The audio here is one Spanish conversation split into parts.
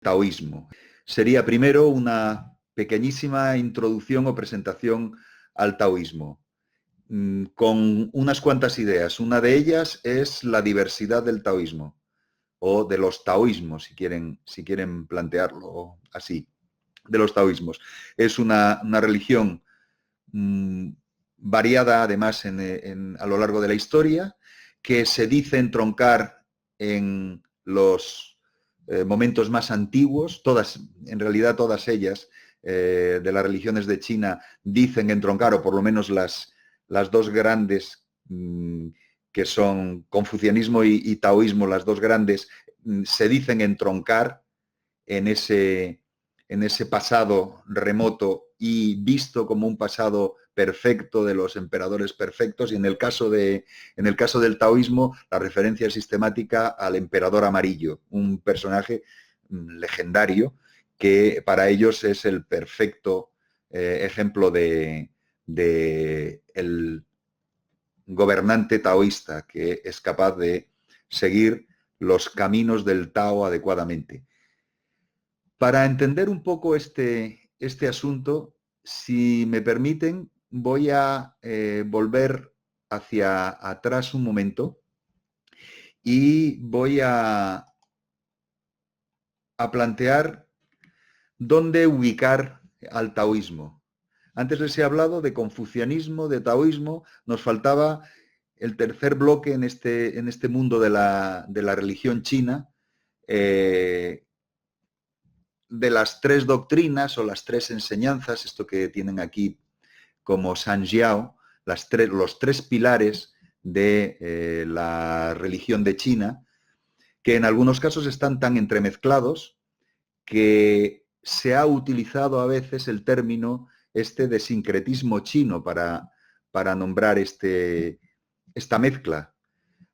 taoísmo. Sería primero una pequeñísima introducción o presentación al taoísmo, con unas cuantas ideas. Una de ellas es la diversidad del taoísmo, o de los taoísmos, si quieren plantearlo así, de los taoísmos. Es una religión variada, además, a lo largo de la historia, que se dice entroncar en los momentos más antiguos, en realidad todas ellas, de las religiones de China, dicen entroncar, o por lo menos las dos grandes, que son confucianismo y taoísmo, las dos grandes, se dicen entroncar en ese pasado remoto y visto como un pasado perfecto de los emperadores perfectos, y en el caso del taoísmo, la referencia sistemática al emperador amarillo, un personaje legendario que para ellos es el perfecto ejemplo de el gobernante taoísta que es capaz de seguir los caminos del Tao adecuadamente. Para entender un poco este asunto, si me permiten, voy a volver hacia atrás un momento y voy a plantear dónde ubicar al taoísmo. Antes les he hablado de confucianismo, de taoísmo, nos faltaba el tercer bloque en este mundo de la religión china, de las tres doctrinas o las tres enseñanzas, esto que tienen aquí como Sanjiao, los tres pilares de la religión de China, que en algunos casos están tan entremezclados que se ha utilizado a veces el término de sincretismo chino para nombrar esta mezcla.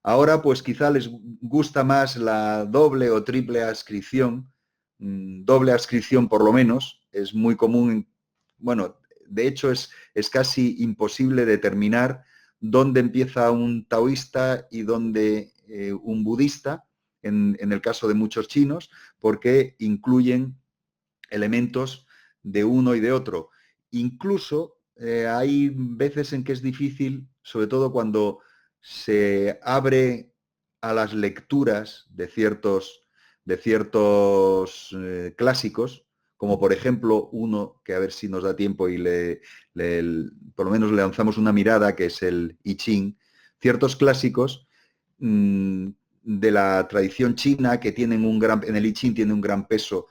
Ahora, pues quizá les gusta más la doble o triple adscripción, doble adscripción por lo menos, es muy común, bueno, de hecho es casi imposible determinar dónde empieza un taoísta y dónde un budista, en el caso de muchos chinos, porque incluyen elementos de uno y de otro. Incluso hay veces en que es difícil, sobre todo cuando se abre a las lecturas de ciertos clásicos, como por ejemplo uno que a ver si nos da tiempo y por lo menos le lanzamos una mirada, que es el I Ching, ciertos clásicos de la tradición china que tienen en el I Ching tiene un gran peso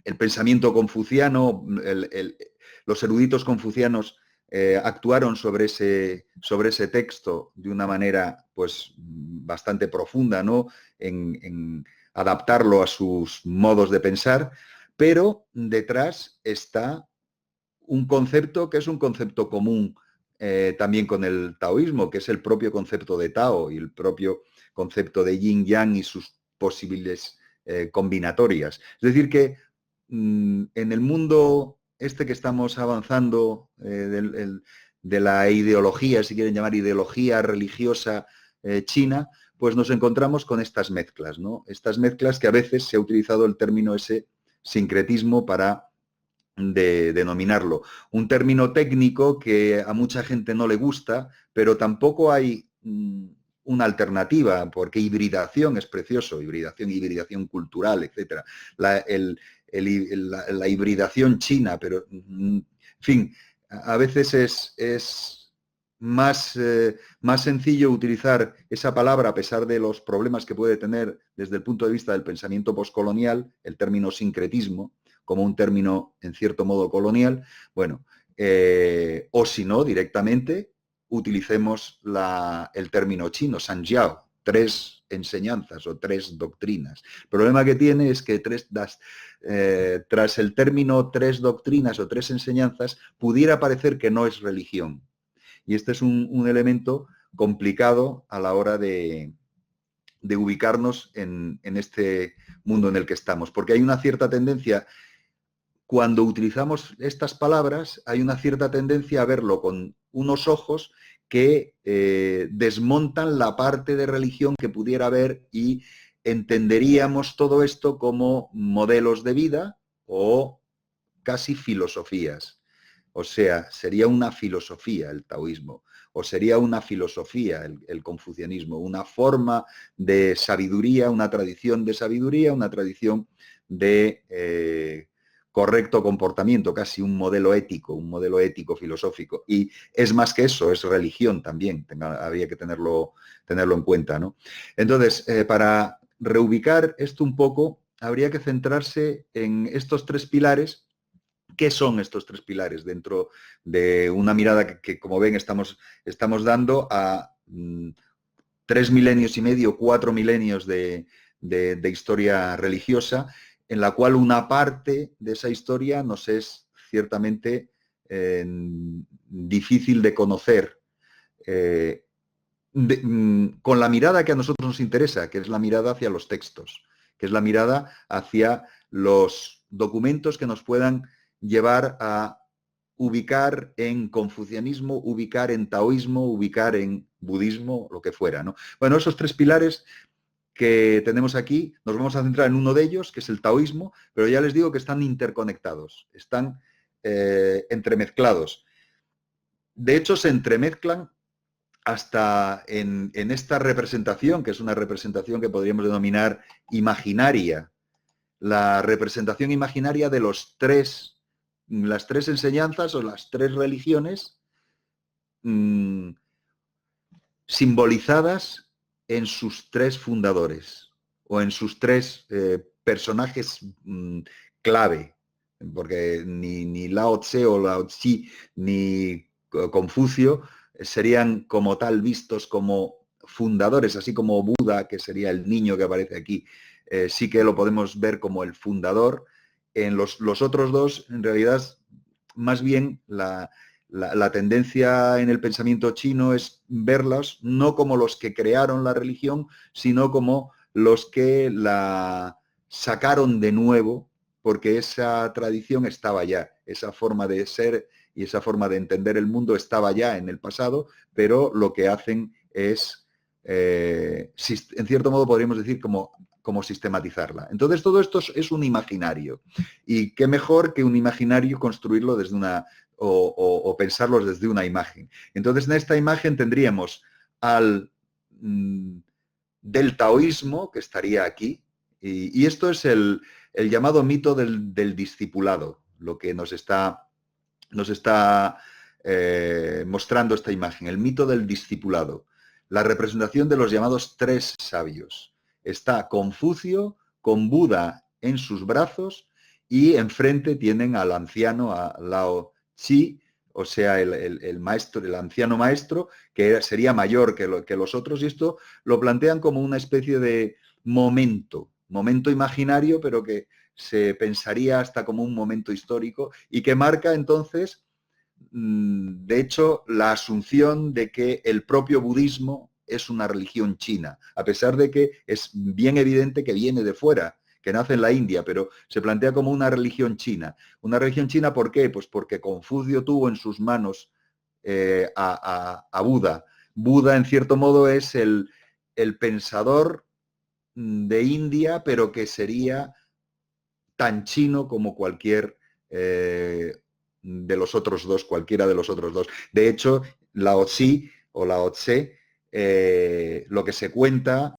el pensamiento confuciano, los eruditos confucianos actuaron sobre ese texto de una manera pues bastante profunda, ¿no? En adaptarlo a sus modos de pensar, pero detrás está un concepto que es un concepto común también con el taoísmo, que es el propio concepto de Tao y el propio concepto de Yin Yang y sus posibles combinatorias. Es decir, que en el mundo que estamos avanzando de la ideología, si quieren llamar ideología religiosa china, pues nos encontramos con estas mezclas, ¿no? Estas mezclas que a veces se ha utilizado el término ese sincretismo para denominarlo. Un término técnico que a mucha gente no le gusta, pero tampoco hay una alternativa, porque hibridación es precioso, hibridación cultural, etc. La hibridación china, pero en fin, a veces es más sencillo utilizar esa palabra, a pesar de los problemas que puede tener desde el punto de vista del pensamiento postcolonial, el término sincretismo, como un término en cierto modo colonial, bueno, o si no, directamente utilicemos el término chino, Sanjiao, tres enseñanzas o tres doctrinas. El problema que tiene es que tras el término tres doctrinas o tres enseñanzas, pudiera parecer que no es religión. Y este es un elemento complicado a la hora de ubicarnos en este mundo en el que estamos, porque hay una cierta tendencia. Cuando utilizamos estas palabras, hay una cierta tendencia a verlo con unos ojos que desmontan la parte de religión que pudiera haber y entenderíamos todo esto como modelos de vida o casi filosofías. O sea, sería una filosofía el taoísmo, o sería una filosofía el confucianismo, una forma de sabiduría, una tradición de sabiduría, una tradición de correcto comportamiento, casi un modelo ético filosófico. Y es más que eso, es religión también, habría que tenerlo en cuenta, ¿no? Entonces, para reubicar esto un poco, habría que centrarse en estos tres pilares. ¿Qué son estos tres pilares dentro de una mirada que como ven, estamos dando a 3 milenios y medio, 4 milenios de historia religiosa, en la cual una parte de esa historia nos es ciertamente difícil de conocer con la mirada que a nosotros nos interesa, que es la mirada hacia los textos, que es la mirada hacia los documentos que nos puedan llevar a ubicar en confucianismo, ubicar en taoísmo, ubicar en budismo, lo que fuera, ¿no? Bueno, esos tres pilares que tenemos aquí, nos vamos a centrar en uno de ellos, que es el taoísmo, pero ya les digo que están interconectados, están entremezclados. De hecho, se entremezclan hasta en esta representación, que es una representación que podríamos denominar imaginaria, la representación imaginaria de las tres enseñanzas o las tres religiones simbolizadas en sus tres fundadores o en sus tres personajes clave, porque ni Lao Tse o Lao Tzu ni Confucio serían como tal vistos como fundadores, así como Buda, que sería el niño que aparece aquí, sí que lo podemos ver como el fundador. En los otros dos, en realidad, más bien la tendencia en el pensamiento chino es verlas no como los que crearon la religión, sino como los que la sacaron de nuevo, porque esa tradición estaba ya, esa forma de ser y esa forma de entender el mundo estaba ya en el pasado, pero lo que hacen es, en cierto modo podríamos decir, como sistematizarla. Entonces todo esto es un imaginario. Y qué mejor que un imaginario construirlo desde una, o pensarlos desde una imagen. Entonces en esta imagen tendríamos del taoísmo, que estaría aquí, y esto es el llamado mito del discipulado, lo que nos está mostrando esta imagen, el mito del discipulado, la representación de los llamados tres sabios. Está Confucio con Buda en sus brazos y enfrente tienen al anciano, a Lao Tzu, o sea, el maestro, el anciano maestro, que sería mayor que los otros, y esto lo plantean como una especie de momento imaginario, pero que se pensaría hasta como un momento histórico y que marca entonces, de hecho, la asunción de que el propio budismo es una religión china, a pesar de que es bien evidente que viene de fuera, que nace en la India, pero se plantea como una religión china. ¿Una religión china por qué? Pues porque Confucio tuvo en sus manos a Buda. Buda, en cierto modo, es el pensador de India, pero que sería tan chino como cualquier de los otros dos, cualquiera de los otros dos. De hecho, Lao Tzu o Lao Tse, lo que se cuenta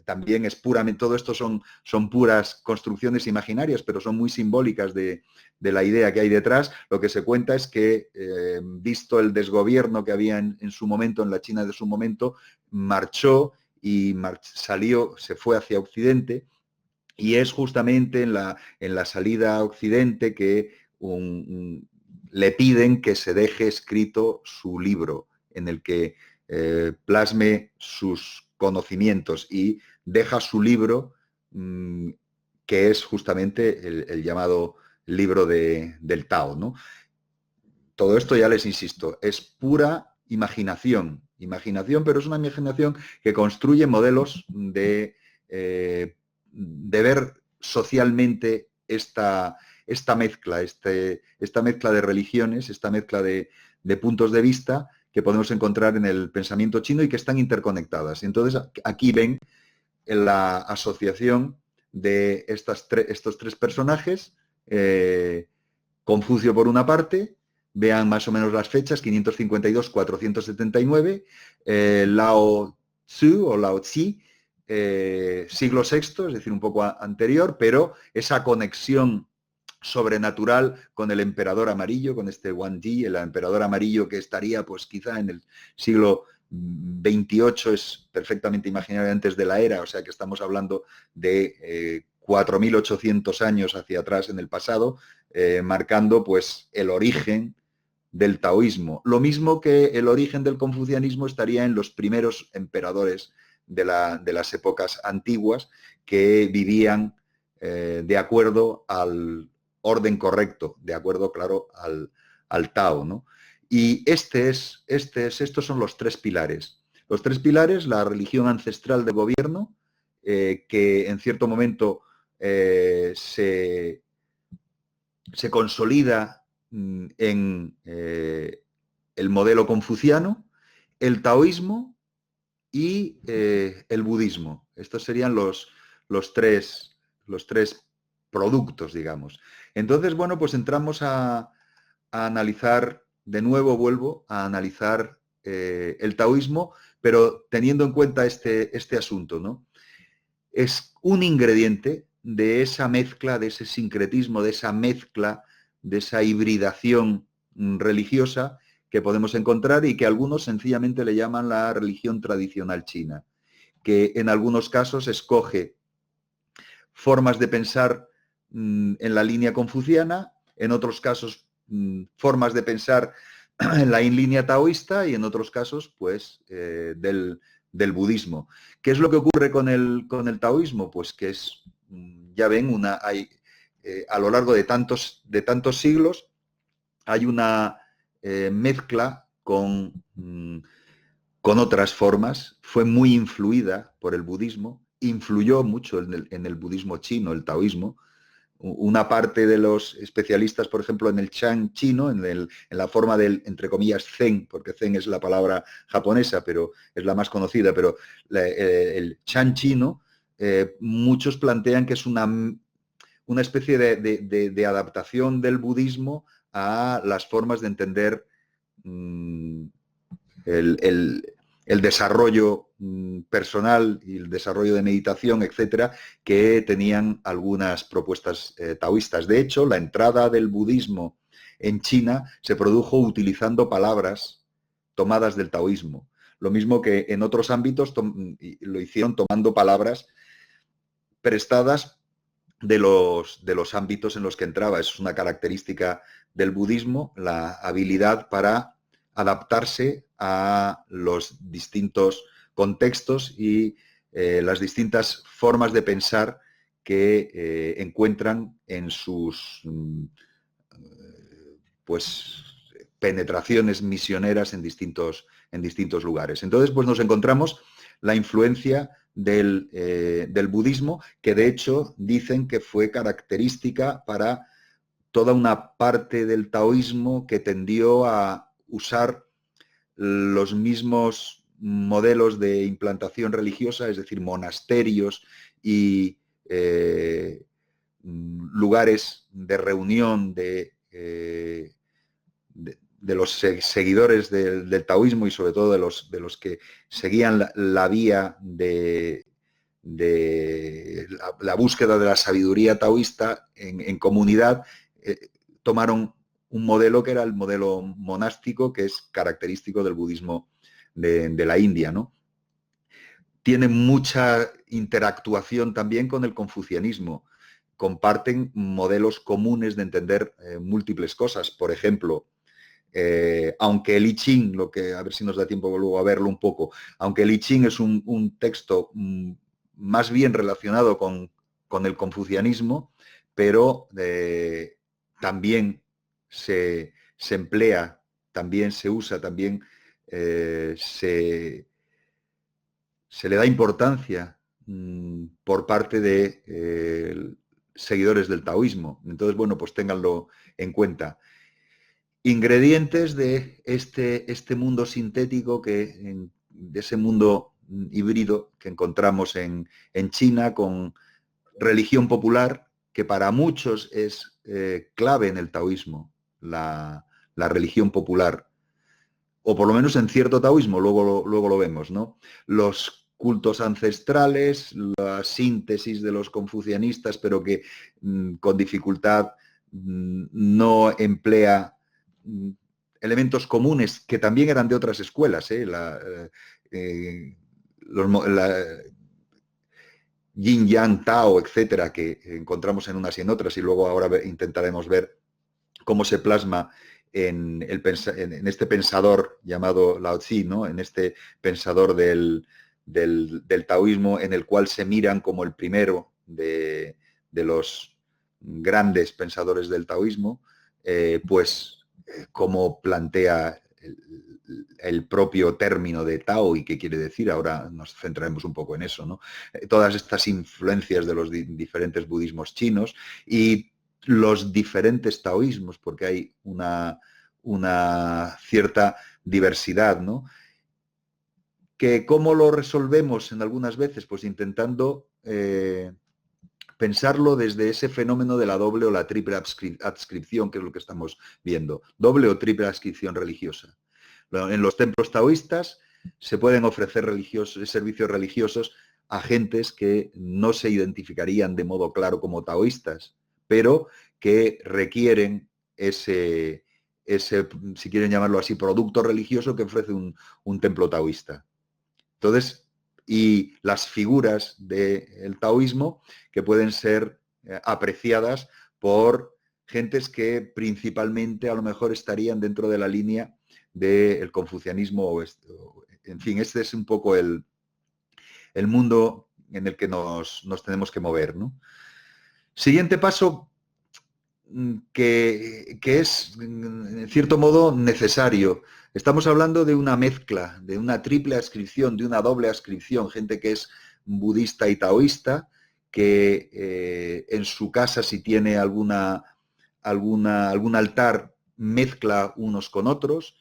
también es puramente, todo esto son puras construcciones imaginarias, pero son muy simbólicas de la idea que hay detrás. Lo que se cuenta es que, visto el desgobierno que había en su momento, en la China de su momento, marchó y salió, se fue hacia Occidente, y es justamente en la salida a Occidente que le piden que se deje escrito su libro, en el que plasme sus conocimientos, y deja su libro, que es justamente el llamado libro del Tao, ¿no? Todo esto, ya les insisto, es pura imaginación, pero es una imaginación que construye modelos de ver socialmente esta mezcla, esta mezcla de religiones, esta mezcla de puntos de vista que podemos encontrar en el pensamiento chino y que están interconectadas. Entonces, aquí ven la asociación de estos tres personajes, Confucio por una parte, vean más o menos las fechas, 552-479, Lao Tzu o Lao Tzu, siglo VI, es decir, un poco anterior, pero esa conexión sobrenatural con el emperador amarillo, con este Wang Di, el emperador amarillo que estaría pues quizá en el siglo XXVIII, es perfectamente imaginable antes de la era, o sea que estamos hablando de 4.800 años hacia atrás en el pasado, marcando pues el origen del taoísmo. Lo mismo que el origen del confucianismo estaría en los primeros emperadores de las épocas antiguas que vivían de acuerdo al orden correcto, de acuerdo, claro, al Tao, ¿no? Y estos son los tres pilares. Los tres pilares, la religión ancestral de gobierno, que en cierto momento se consolida en el modelo confuciano, el taoísmo y el budismo. Estos serían los tres productos, digamos. Entonces, bueno, pues entramos a analizar, de nuevo vuelvo a analizar el taoísmo, pero teniendo en cuenta este asunto, ¿no? Es un ingrediente de esa mezcla, de ese sincretismo, de esa mezcla, de esa hibridación religiosa que podemos encontrar y que algunos sencillamente le llaman la religión tradicional china, que en algunos casos escoge formas de pensar en la línea confuciana, en otros casos formas de pensar en la línea taoísta y en otros casos, pues, del budismo. ¿Qué es lo que ocurre con el taoísmo? Pues que es, ya ven, a lo largo de tantos siglos hay una mezcla con otras formas, fue muy influida por el budismo, influyó mucho en el budismo chino, el taoísmo. Una parte de los especialistas, por ejemplo, en el Chan chino, en la forma del, entre comillas, Zen, porque Zen es la palabra japonesa, pero es la más conocida, pero el Chan chino, muchos plantean que es una especie de adaptación del budismo a las formas de entender el desarrollo personal y el desarrollo de meditación, etcétera, que tenían algunas propuestas taoístas. De hecho, la entrada del budismo en China se produjo utilizando palabras tomadas del taoísmo. Lo mismo que en otros ámbitos lo hicieron tomando palabras prestadas de los ámbitos en los que entraba. Es una característica del budismo, la habilidad para adaptarse a los distintos contextos y las distintas formas de pensar que encuentran en sus pues penetraciones misioneras en distintos lugares. Entonces, pues nos encontramos la influencia del budismo, que de hecho dicen que fue característica para toda una parte del taoísmo que tendió a usar los mismos modelos de implantación religiosa, es decir, monasterios y lugares de reunión de los seguidores del taoísmo y sobre todo de los que seguían la vía de la búsqueda de la sabiduría taoísta en comunidad, tomaron un modelo que era el modelo monástico, que es característico del budismo de la India, ¿no? Tiene mucha interactuación también con el confucianismo. Comparten modelos comunes de entender múltiples cosas. Por ejemplo, aunque el I Ching, a ver si nos da tiempo luego a verlo un poco, aunque el I Ching es un texto más bien relacionado con el confucianismo, pero también se emplea, también se usa, también se le da importancia por parte de seguidores del taoísmo. Entonces, bueno, pues ténganlo en cuenta. Ingredientes de este mundo sintético, de ese mundo híbrido que encontramos en China con religión popular, que para muchos es clave en el taoísmo, la religión popular, o por lo menos en cierto taoísmo, luego lo vemos, ¿no? Los cultos ancestrales, la síntesis de los confucianistas, pero que con dificultad no emplea elementos comunes que también eran de otras escuelas, Yin, Yang, Tao, etcétera, que encontramos en unas y en otras, y luego ahora intentaremos ver cómo se plasma en este pensador llamado Lao Tzu, ¿no? En este pensador del taoísmo, en el cual se miran como el primero de los grandes pensadores del taoísmo, cómo plantea el propio término de Tao y qué quiere decir. Ahora nos centraremos un poco en eso, ¿no? Todas estas influencias de los diferentes budismos chinos y los diferentes taoísmos, porque hay una cierta diversidad, ¿no? Que cómo lo resolvemos en algunas veces, pues intentando pensarlo desde ese fenómeno de la doble o la triple adscripción, que es lo que estamos viendo, doble o triple adscripción religiosa. En los templos taoístas se pueden ofrecer servicios religiosos a gentes que no se identificarían de modo claro como taoístas, pero que requieren ese, si quieren llamarlo así, producto religioso que ofrece un templo taoísta. Entonces, y las figuras del taoísmo que pueden ser apreciadas por gentes que principalmente a lo mejor estarían dentro de la línea del confucianismo. En fin, este es un poco el mundo en el que nos tenemos que mover, ¿no? Siguiente paso, que es, en cierto modo, necesario. Estamos hablando de una mezcla, de una triple adscripción, de una doble adscripción, gente que es budista y taoísta, que en su casa, si tiene algún altar, mezcla unos con otros.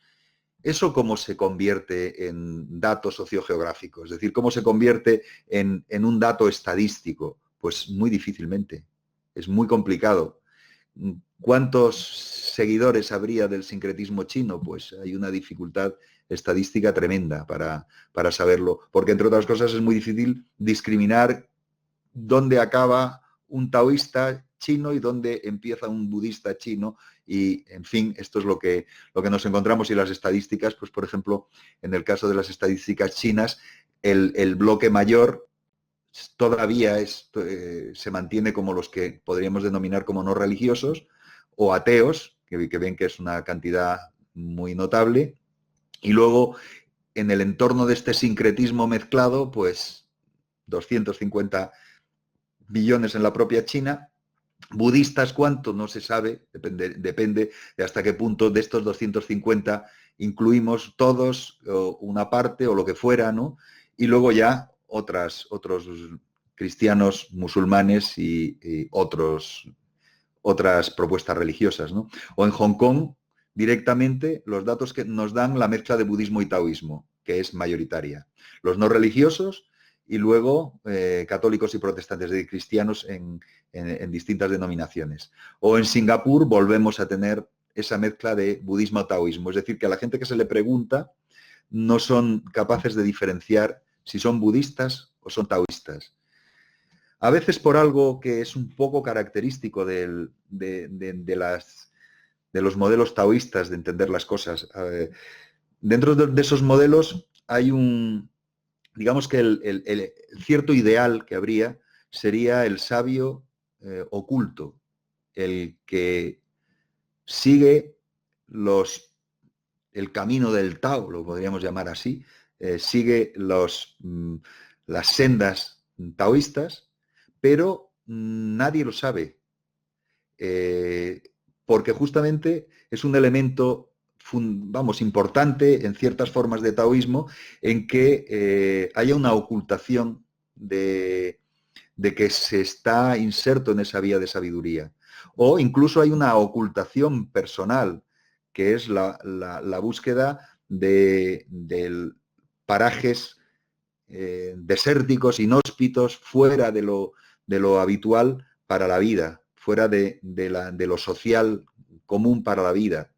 ¿Eso cómo se convierte en dato sociogeográfico? Es decir, ¿cómo se convierte en un dato estadístico? Pues muy difícilmente, es muy complicado. ¿Cuántos seguidores habría del sincretismo chino? Pues hay una dificultad estadística tremenda para saberlo, porque entre otras cosas es muy difícil discriminar dónde acaba un taoísta chino y dónde empieza un budista chino. Y, en fin, esto es lo que nos encontramos. Y las estadísticas, pues por ejemplo, en el caso de las estadísticas chinas, el bloque mayor todavía se mantiene como los que podríamos denominar como no religiosos o ateos, que ven que es una cantidad muy notable. Y luego, en el entorno de este sincretismo mezclado, pues 250 billones en la propia China. Budistas, ¿cuánto? No se sabe, depende de hasta qué punto de estos 250 incluimos todos, o una parte, o lo que fuera, ¿no? Y luego ya otros cristianos, musulmanes y otras propuestas religiosas, ¿no? O en Hong Kong, directamente, los datos que nos dan la mezcla de budismo y taoísmo, que es mayoritaria. Los no religiosos y luego católicos y protestantes, de cristianos en distintas denominaciones. O en Singapur volvemos a tener esa mezcla de budismo-taoísmo. Es decir, que a la gente que se le pregunta no son capaces de diferenciar si son budistas o son taoístas. A veces por algo que es un poco característico de los modelos taoístas de entender las cosas. Dentro de esos modelos hay digamos que el cierto ideal que habría sería el sabio oculto, el que sigue el camino del Tao, lo podríamos llamar así, sigue las sendas taoístas, pero nadie lo sabe, porque justamente es un elemento importante en ciertas formas de taoísmo, en que haya una ocultación de que se está inserto en esa vía de sabiduría. O incluso hay una ocultación personal, que es la búsqueda de parajes desérticos, inhóspitos, fuera de lo habitual para la vida, fuera de lo social común para la vida.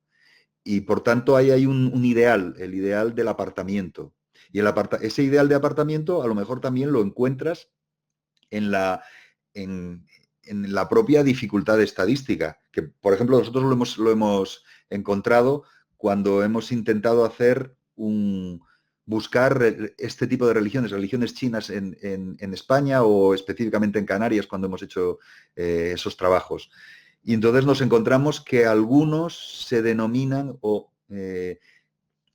Y por tanto ahí hay un ideal, el ideal del apartamiento. Y ese ideal de apartamiento a lo mejor también lo encuentras en la propia dificultad estadística, que por ejemplo nosotros lo hemos encontrado cuando hemos intentado buscar este tipo de religiones chinas en España o específicamente en Canarias cuando hemos hecho esos trabajos. Y entonces nos encontramos que algunos se denominan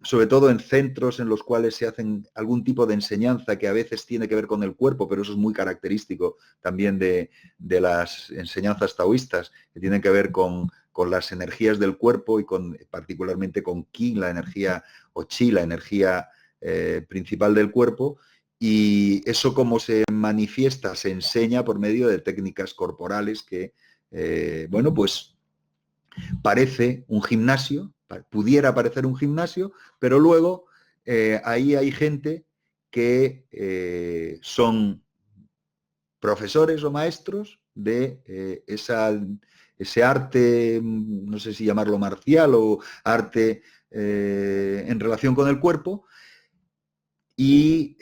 sobre todo en centros en los cuales se hacen algún tipo de enseñanza que a veces tiene que ver con el cuerpo, pero eso es muy característico también de las enseñanzas taoístas, que tienen que ver con las energías del cuerpo y particularmente con Qi, la energía, o Chi, la energía principal del cuerpo, y eso como se manifiesta, se enseña por medio de técnicas corporales que, bueno, pues parece un gimnasio, pudiera parecer un gimnasio, pero luego ahí hay gente que son profesores o maestros de ese arte, no sé si llamarlo marcial o arte en relación con el cuerpo, y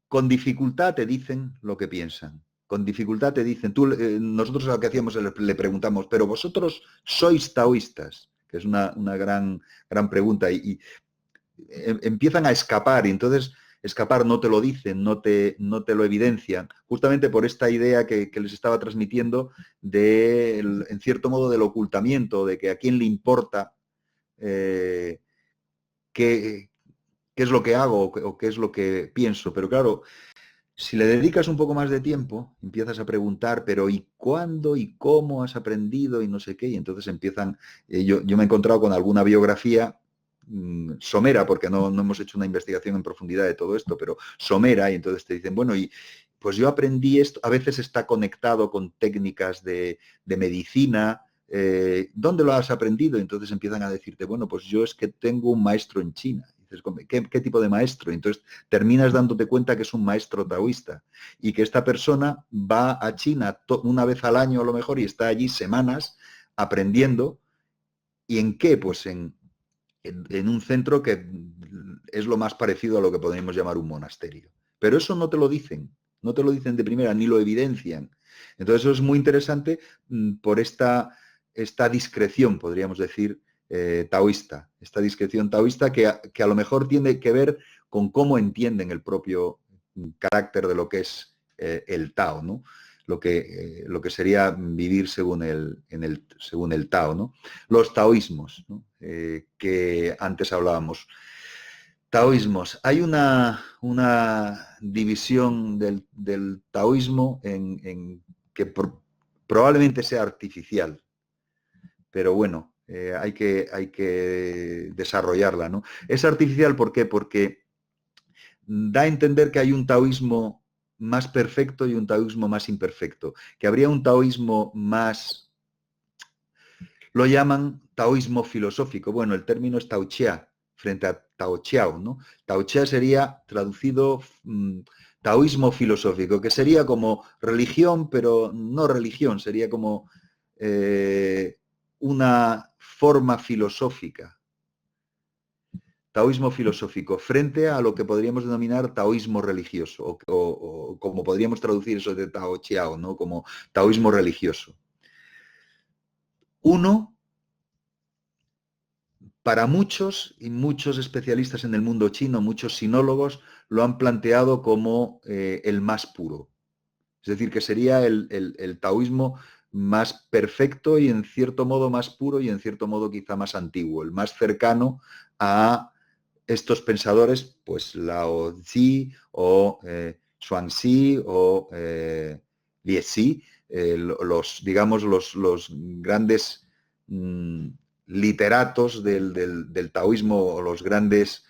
con dificultad te dicen lo que piensan. Con dificultad te dicen, nosotros lo que hacíamos le preguntamos, pero vosotros sois taoístas, que es una gran pregunta, y empiezan a escapar, y entonces escapar no te lo dicen, no te lo evidencian, justamente por esta idea que les estaba transmitiendo en cierto modo, del ocultamiento, de que a quién le importa qué es lo que hago o qué es lo que pienso. Pero claro, si le dedicas un poco más de tiempo, empiezas a preguntar, pero ¿y cuándo y cómo has aprendido y no sé qué? Y entonces empiezan, yo me he encontrado con alguna biografía somera, porque no hemos hecho una investigación en profundidad de todo esto, pero somera, y entonces te dicen, bueno, y pues yo aprendí esto, a veces está conectado con técnicas de medicina. ¿Dónde lo has aprendido? Entonces empiezan a decirte, bueno, pues yo es que tengo un maestro en China. Y dices, ¿qué tipo de maestro? Entonces terminas dándote cuenta que es un maestro taoísta y que esta persona va a China una vez al año a lo mejor y está allí semanas aprendiendo. ¿Y en qué? Pues en un centro que es lo más parecido a lo que podríamos llamar un monasterio. Pero eso no te lo dicen, no te lo dicen de primera, ni lo evidencian. Entonces eso es muy interesante por esta discreción, podríamos decir, taoísta. Esta discreción taoísta que a lo mejor tiene que ver con cómo entienden el propio carácter de lo que es el Tao, ¿no? Lo que sería vivir según el Tao, ¿no? Los taoísmos, ¿no? Que antes hablábamos. Taoísmos. Hay una división del taoísmo que probablemente sea artificial, pero bueno, hay que desarrollarla, ¿no? Es artificial, ¿por qué? Porque da a entender que hay un taoísmo más perfecto y un taoísmo más imperfecto, que habría un taoísmo más, lo llaman taoísmo filosófico. Bueno, el término es taochia frente a taochiao, ¿no? Taochia sería traducido taoísmo filosófico, que sería como religión, pero no religión, sería como una forma filosófica. Taoísmo filosófico, frente a lo que podríamos denominar taoísmo religioso, o como podríamos traducir eso de Tao Chiao, ¿no? Como taoísmo religioso. Uno, para muchos y muchos especialistas en el mundo chino, muchos sinólogos, lo han planteado como el más puro. Es decir, que sería el taoísmo más perfecto y en cierto modo más puro y en cierto modo quizá más antiguo, el más cercano a estos pensadores, pues Lao Tzu o Zhuangzi o Liezi, digamos, los grandes literatos del taoísmo o los grandes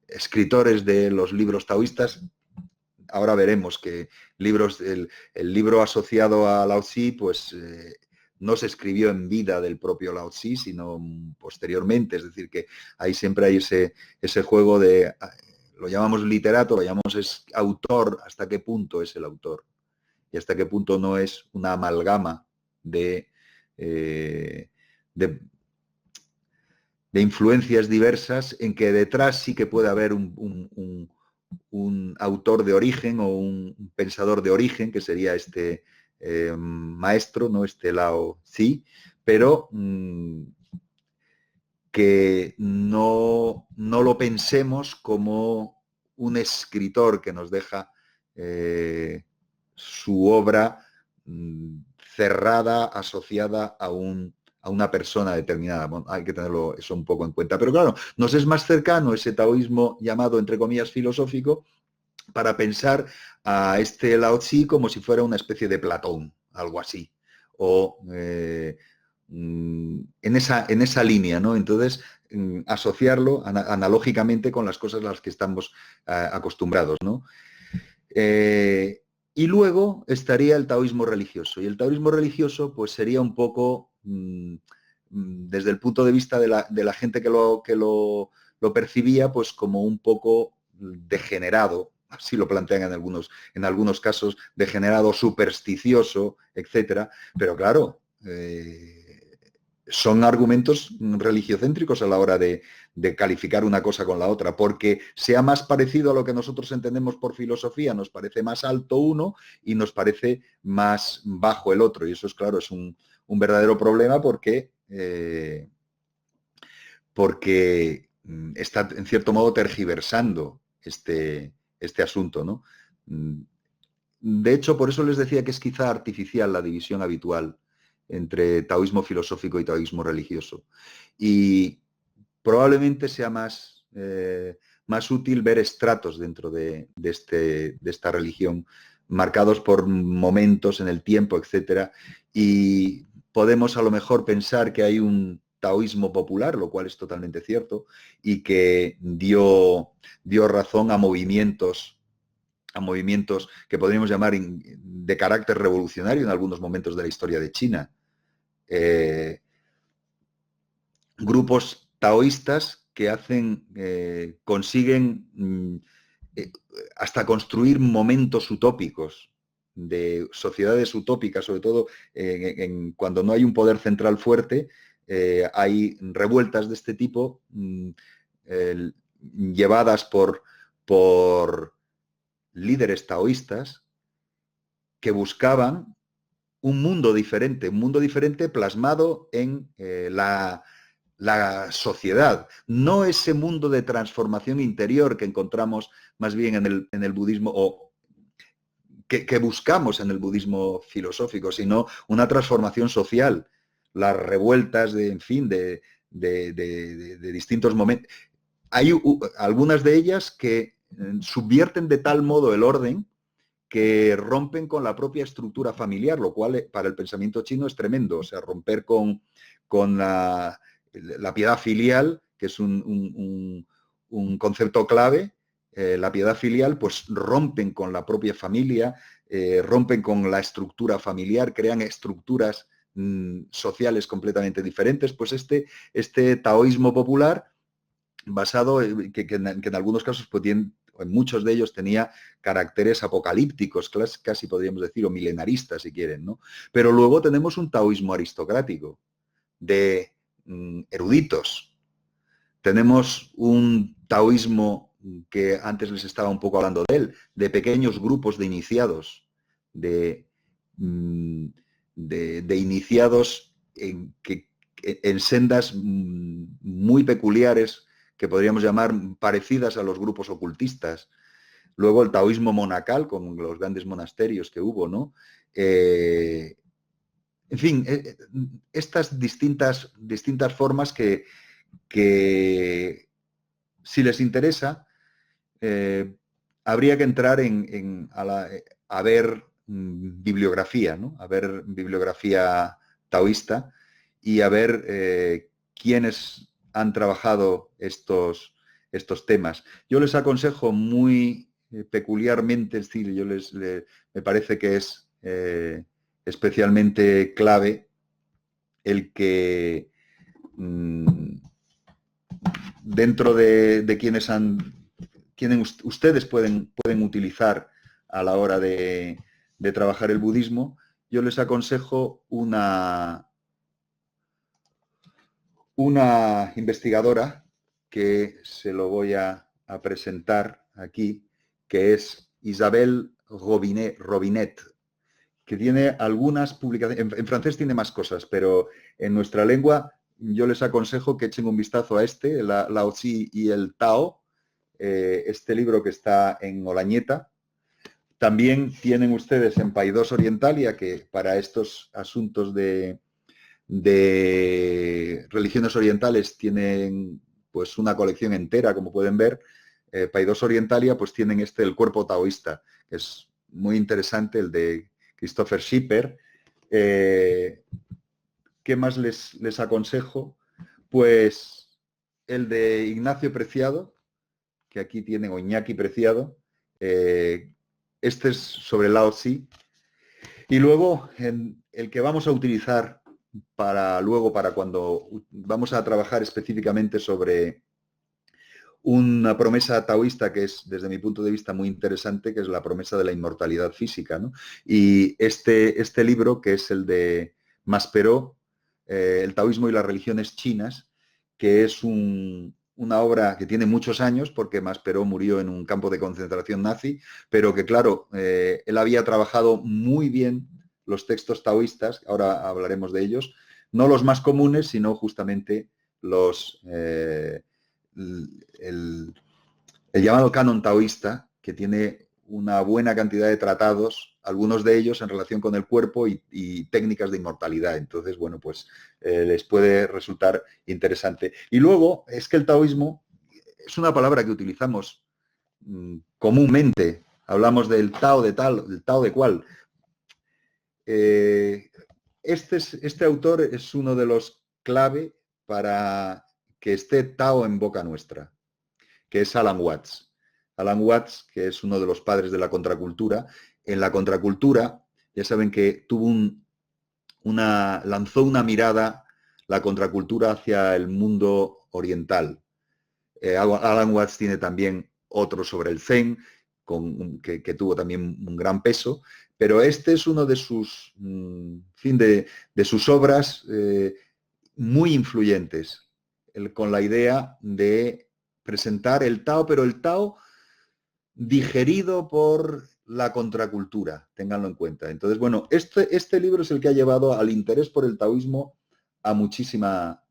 escritores de los libros taoístas. Ahora veremos que el libro asociado a Lao Tzu, pues no se escribió en vida del propio Lao Tzu, sino posteriormente. Es decir, que ahí siempre hay ese juego de lo llamamos literato, lo llamamos autor, hasta qué punto es el autor y hasta qué punto no es una amalgama de, eh, de, de influencias diversas en que detrás sí que puede haber un autor de origen o un pensador de origen, que sería este maestro, ¿no? Este Lao Tzu, pero que no lo pensemos como un escritor que nos deja su obra cerrada, asociada a una persona determinada. Bueno, hay que tenerlo eso un poco en cuenta. Pero claro, nos es más cercano ese taoísmo llamado, entre comillas, filosófico, para pensar a este Lao Tzu como si fuera una especie de Platón, algo así. O en esa línea, ¿no? Entonces, asociarlo analógicamente con las cosas a las que estamos acostumbrados, ¿no? Y luego estaría el taoísmo religioso. Y el taoísmo religioso, pues sería un poco, desde el punto de vista de la gente que lo percibía, pues como un poco degenerado, así lo plantean en algunos casos, degenerado, supersticioso, etcétera. Pero claro, son argumentos religiocéntricos a la hora de calificar una cosa con la otra, porque sea más parecido a lo que nosotros entendemos por filosofía, nos parece más alto uno y nos parece más bajo el otro. Y eso es claro, es un verdadero problema porque está en cierto modo tergiversando este asunto, ¿no? De hecho, por eso les decía que es quizá artificial la división habitual entre taoísmo filosófico y taoísmo religioso. Y probablemente sea más útil ver estratos dentro de esta religión, marcados por momentos en el tiempo, etcétera, y podemos a lo mejor pensar que hay un taoísmo popular, lo cual es totalmente cierto, y que dio razón a movimientos que podríamos llamar de carácter revolucionario en algunos momentos de la historia de China. Grupos taoístas que consiguen hasta construir momentos utópicos, de sociedades utópicas, sobre todo cuando no hay un poder central fuerte, hay revueltas de este tipo llevadas por líderes taoístas que buscaban un mundo diferente plasmado en la sociedad, no ese mundo de transformación interior que encontramos más bien en el budismo o que buscamos en el budismo filosófico, sino una transformación social, las revueltas de distintos momentos. Hay algunas de ellas que subvierten de tal modo el orden que rompen con la propia estructura familiar, lo cual para el pensamiento chino es tremendo. O sea, romper con la piedad filial, que es un concepto clave, la piedad filial, pues rompen con la propia familia, rompen con la estructura familiar, crean estructuras sociales completamente diferentes. Pues este taoísmo popular, basado, que en algunos casos pues, en muchos de ellos tenía caracteres apocalípticos, casi podríamos decir, o milenaristas si quieren, ¿no? Pero luego tenemos un taoísmo aristocrático, de eruditos. Tenemos un taoísmo que antes les estaba un poco hablando de él, de pequeños grupos de iniciados, de iniciados en sendas muy peculiares que podríamos llamar parecidas a los grupos ocultistas. Luego el taoísmo monacal, con los grandes monasterios que hubo, ¿no? En fin, estas distintas formas que si les interesa, habría que entrar a ver bibliografía, ¿no? A ver bibliografía taoísta y a ver quiénes han trabajado estos temas. Yo les aconsejo muy peculiarmente, es decir, me parece que es especialmente clave el que dentro de quienes han ustedes pueden utilizar a la hora de trabajar el budismo, yo les aconsejo una investigadora que se lo voy a presentar aquí, que es Isabelle Robinet, que tiene algunas publicaciones, en francés tiene más cosas, pero en nuestra lengua yo les aconsejo que echen un vistazo a Lao Tzu y el Tao, este libro que está en Olañeta. También tienen ustedes en Paidós Orientalia, que para estos asuntos de religiones orientales tienen pues una colección entera, como pueden ver. Paidós Orientalia pues tienen el cuerpo taoísta, que es muy interesante, el de Christopher Schipper. ¿Qué más les aconsejo? Pues el de Ignacio Preciado, que aquí tienen, o Iñaki Preciado. Este es sobre Lao Tzu. Y luego, el que vamos a utilizar para cuando vamos a trabajar específicamente sobre una promesa taoísta que es, desde mi punto de vista, muy interesante, que es la promesa de la inmortalidad física, ¿no? Y este libro, que es el de Maspero, el taoísmo y las religiones chinas, que es una obra que tiene muchos años, porque Maspero murió en un campo de concentración nazi, pero que, claro, él había trabajado muy bien los textos taoístas, ahora hablaremos de ellos, no los más comunes, sino justamente los... el llamado canon taoísta, que tiene una buena cantidad de tratados, algunos de ellos en relación con el cuerpo y técnicas de inmortalidad. Entonces, bueno, pues les puede resultar interesante. Y luego, es que el taoísmo es una palabra que utilizamos comúnmente. Hablamos del Tao de tal, del Tao de cual. Este autor es uno de los clave para que esté Tao en boca nuestra, que es Alan Watts. Alan Watts, que es uno de los padres de la contracultura. En la contracultura, ya saben que lanzó una mirada la contracultura hacia el mundo oriental. Alan Watts tiene también otro sobre el Zen, que tuvo también un gran peso, pero este es uno de sus, de sus obras muy influyentes, con la idea de presentar el Tao, pero el Tao digerido por la contracultura, ténganlo en cuenta. Entonces, bueno, este libro es el que ha llevado al interés por el taoísmo a muchísima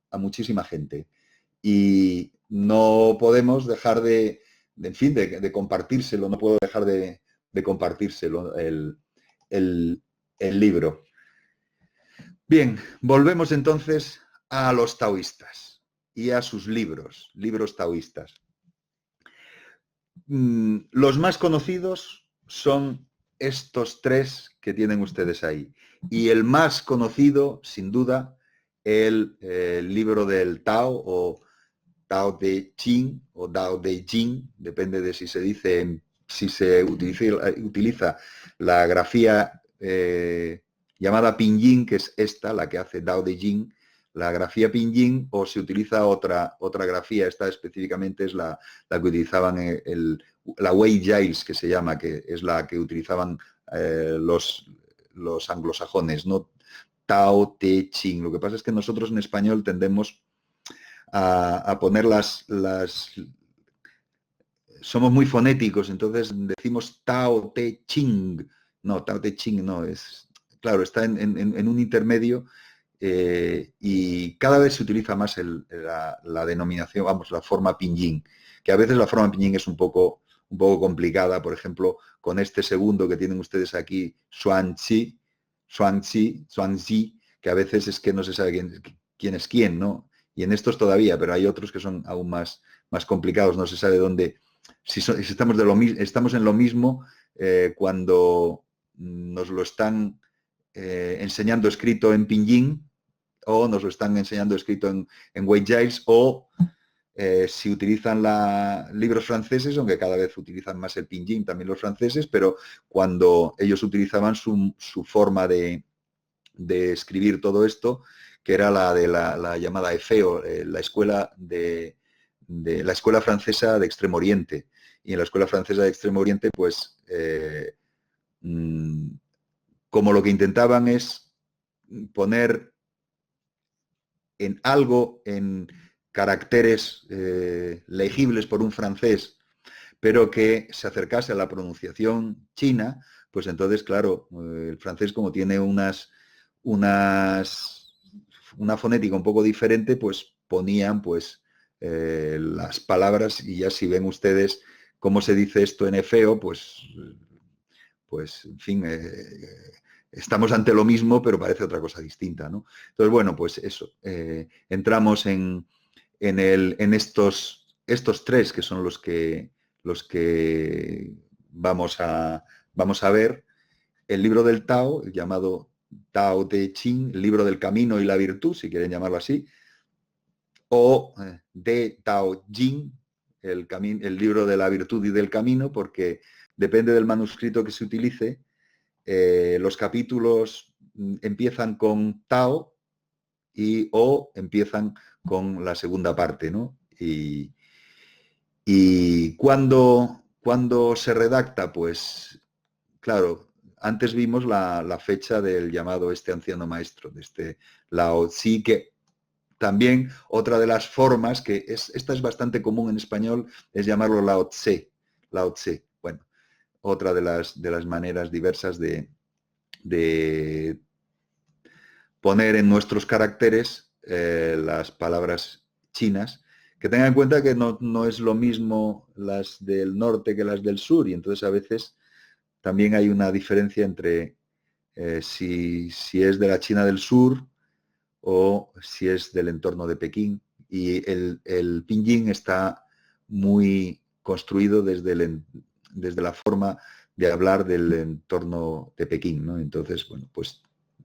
gente. Y no podemos dejar de compartírselo, no puedo dejar de compartírselo el libro. Bien, volvemos entonces a los taoístas y a sus libros taoístas. Los más conocidos son estos tres que tienen ustedes ahí. Y el más conocido, sin duda, el libro del Tao, o Tao Te Ching, o Tao Te Ching, depende de si se utiliza la grafía llamada Pinyin, que es esta, la que hace Tao Te Ching, la grafía Pinyin, o se utiliza otra grafía. Esta específicamente es la que utilizaban la Wei Giles, que se llama, que es la que utilizaban los anglosajones, ¿no? Tao Te Ching. Lo que pasa es que nosotros en español tendemos a poner somos muy fonéticos, entonces decimos Tao Te Ching. No, Tao Te Ching no, claro, está en un intermedio. Y cada vez se utiliza más la denominación, la forma pinyin, que a veces la forma pinyin es un poco complicada. Por ejemplo, con este segundo que tienen ustedes aquí, Xuanzi, que a veces es que no se sabe quién es quién, ¿no? Y en estos todavía, pero hay otros que son aún más complicados, no se sabe dónde, si estamos en lo mismo cuando nos lo están enseñando escrito en pinyin, o nos lo están enseñando escrito en Wei Giles, o si utilizan libros franceses, aunque cada vez utilizan más el pinyin también los franceses, pero cuando ellos utilizaban su forma de escribir todo esto, que era la de la llamada EFEO, la escuela francesa de Extremo Oriente. y en la Escuela Francesa de Extremo Oriente, pues como lo que intentaban es poner en algo, en caracteres legibles por un francés, pero que se acercase a la pronunciación china, pues entonces, claro, el francés como tiene una fonética un poco diferente, pues ponían pues las palabras, y ya si ven ustedes cómo se dice esto en efeo, pues en fin, estamos ante lo mismo, pero parece otra cosa distinta, ¿no? Entonces, bueno, pues eso, entramos en estos tres que son los que vamos a ver. El libro del Tao, el llamado Tao Te Ching, el libro del camino y la virtud, si quieren llamarlo así, o De Tao Jing, el libro de la virtud y del camino, porque depende del manuscrito que se utilice, los capítulos empiezan con Tao o empiezan con la segunda parte, ¿no? Y cuando se redacta, pues claro, antes vimos la fecha del llamado este anciano maestro, de este Lao Tzu, que también otra de las formas, esta es bastante común en español, es llamarlo Lao Tse, Lao Tse. Bueno, otra de las maneras diversas de poner en nuestros caracteres las palabras chinas, que tengan en cuenta que no es lo mismo las del norte que las del sur, y entonces a veces también hay una diferencia entre si es de la China del sur o si es del entorno de Pekín. Y el pinyin está muy construido desde la forma de hablar del entorno de Pekín, ¿no? Entonces, bueno, pues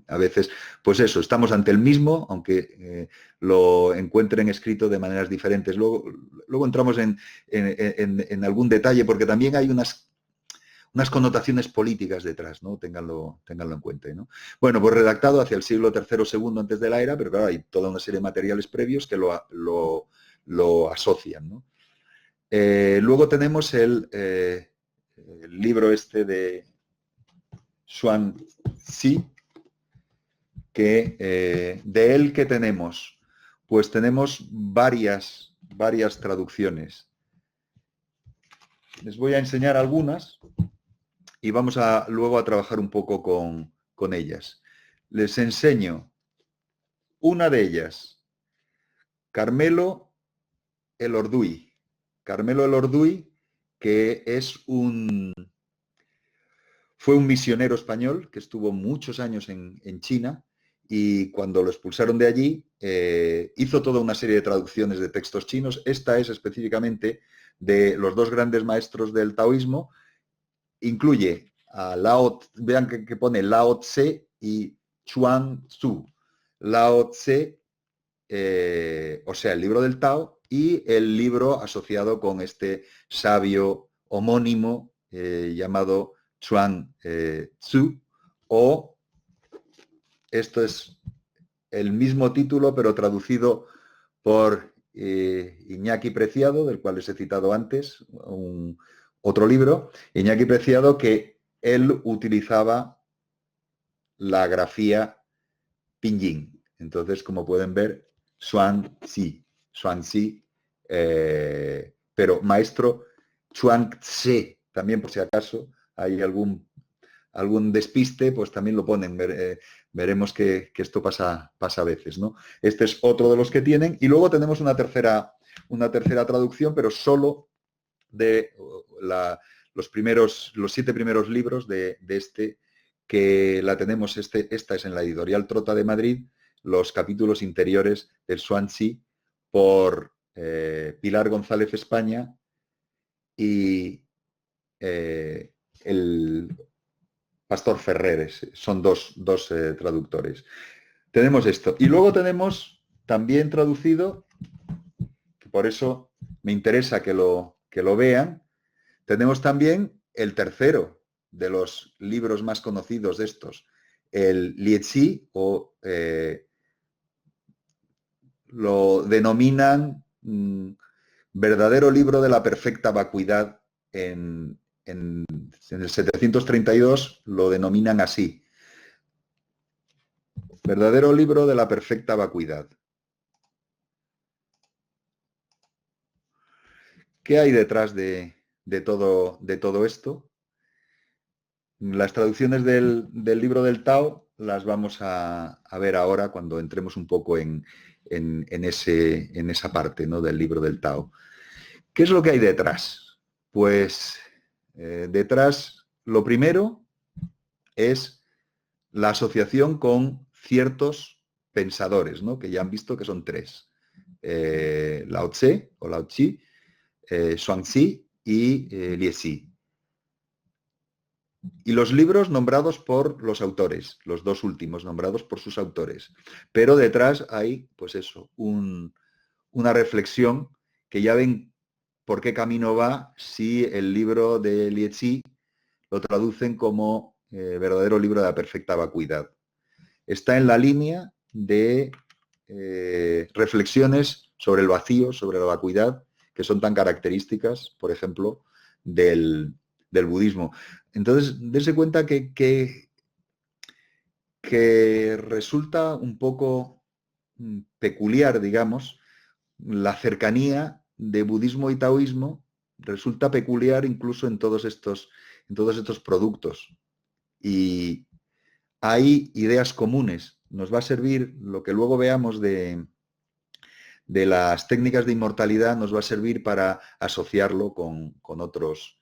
a veces, pues eso, estamos ante el mismo, aunque lo encuentren escrito de maneras diferentes. Luego entramos en algún detalle, porque también hay unas connotaciones políticas detrás, ¿no? Ténganlo en cuenta, ¿no? Bueno, pues redactado hacia el siglo III o II antes de la era, pero claro, hay toda una serie de materiales previos que lo asocian, ¿no? Luego tenemos el libro este de Xuanzi, que de él que tenemos, pues tenemos varias traducciones. Les voy a enseñar algunas y vamos luego a trabajar un poco con ellas. Les enseño una de ellas, Carmelo el Orduy. Carmelo el Orduy, que fue un misionero español que estuvo muchos años en China, y cuando lo expulsaron de allí hizo toda una serie de traducciones de textos chinos. Esta es específicamente de los dos grandes maestros del taoísmo. Incluye a vean que pone Lao Tse y Chuang Tzu. Lao Tse, o sea, el libro del Tao, y el libro asociado con este sabio homónimo llamado Chuang Tzu, o esto es el mismo título pero traducido por Iñaki Preciado, del cual les he citado antes, otro libro, Iñaki Preciado, que él utilizaba la grafía pinyin. Entonces, como pueden ver, Xuanzi, pero maestro Chuangzi, también por si acaso hay algún despiste, pues también lo ponen. Veremos que esto pasa a veces, ¿no? Este es otro de los que tienen. Y luego tenemos una tercera traducción, pero solo de los 7 primeros libros de este, que la tenemos, esta es en la editorial Trota de Madrid, los capítulos interiores del Xuanzi, por Pilar González España y el Pastor Ferreres. Son dos traductores. Tenemos esto. Y luego tenemos también traducido, que por eso me interesa que lo vean, tenemos también el tercero de los libros más conocidos de estos, el Liezi, o lo denominan verdadero libro de la perfecta vacuidad en el 732 lo denominan así: verdadero libro de la perfecta vacuidad. ¿Qué hay detrás de todo esto? Las traducciones del libro del Tao las vamos a ver ahora cuando entremos un poco en esa parte, ¿no?, del libro del Tao. ¿Qué es lo que hay detrás? Pues detrás, lo primero es la asociación con ciertos pensadores, ¿no?, que ya han visto que son tres: Lao Tse o Lao Tzu, Zhuangzi y Liezi. Y los libros nombrados por los autores, los dos últimos nombrados por sus autores. Pero detrás hay, pues eso, una reflexión que ya ven por qué camino va si el libro de Liezi lo traducen como verdadero libro de la perfecta vacuidad. Está en la línea de reflexiones sobre el vacío, sobre la vacuidad, que son tan características, por ejemplo, del budismo. Entonces, dése cuenta que resulta un poco peculiar, digamos, la cercanía de budismo y taoísmo. Resulta peculiar incluso en todos estos productos. Y hay ideas comunes. Nos va a servir lo que luego veamos de las técnicas de inmortalidad, nos va a servir para asociarlo con otros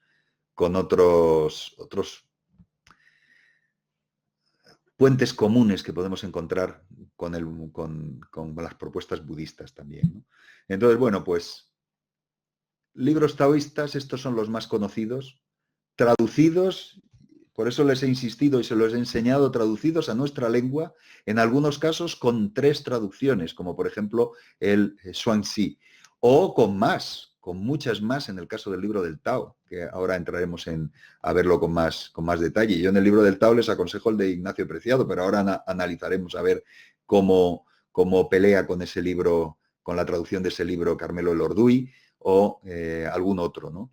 puentes comunes que podemos encontrar con las propuestas budistas también, ¿no? Entonces, bueno, pues libros taoístas, estos son los más conocidos, traducidos, por eso les he insistido y se los he enseñado, traducidos a nuestra lengua, en algunos casos con 3 traducciones, como por ejemplo el Zhuangzi, o con muchas más en el caso del libro del Tao, que ahora entraremos a verlo con más detalle. Yo en el libro del Tao les aconsejo el de Ignacio Preciado, pero ahora analizaremos a ver cómo pelea con ese libro, con la traducción de ese libro Carmelo Elorduy o algún otro, ¿no?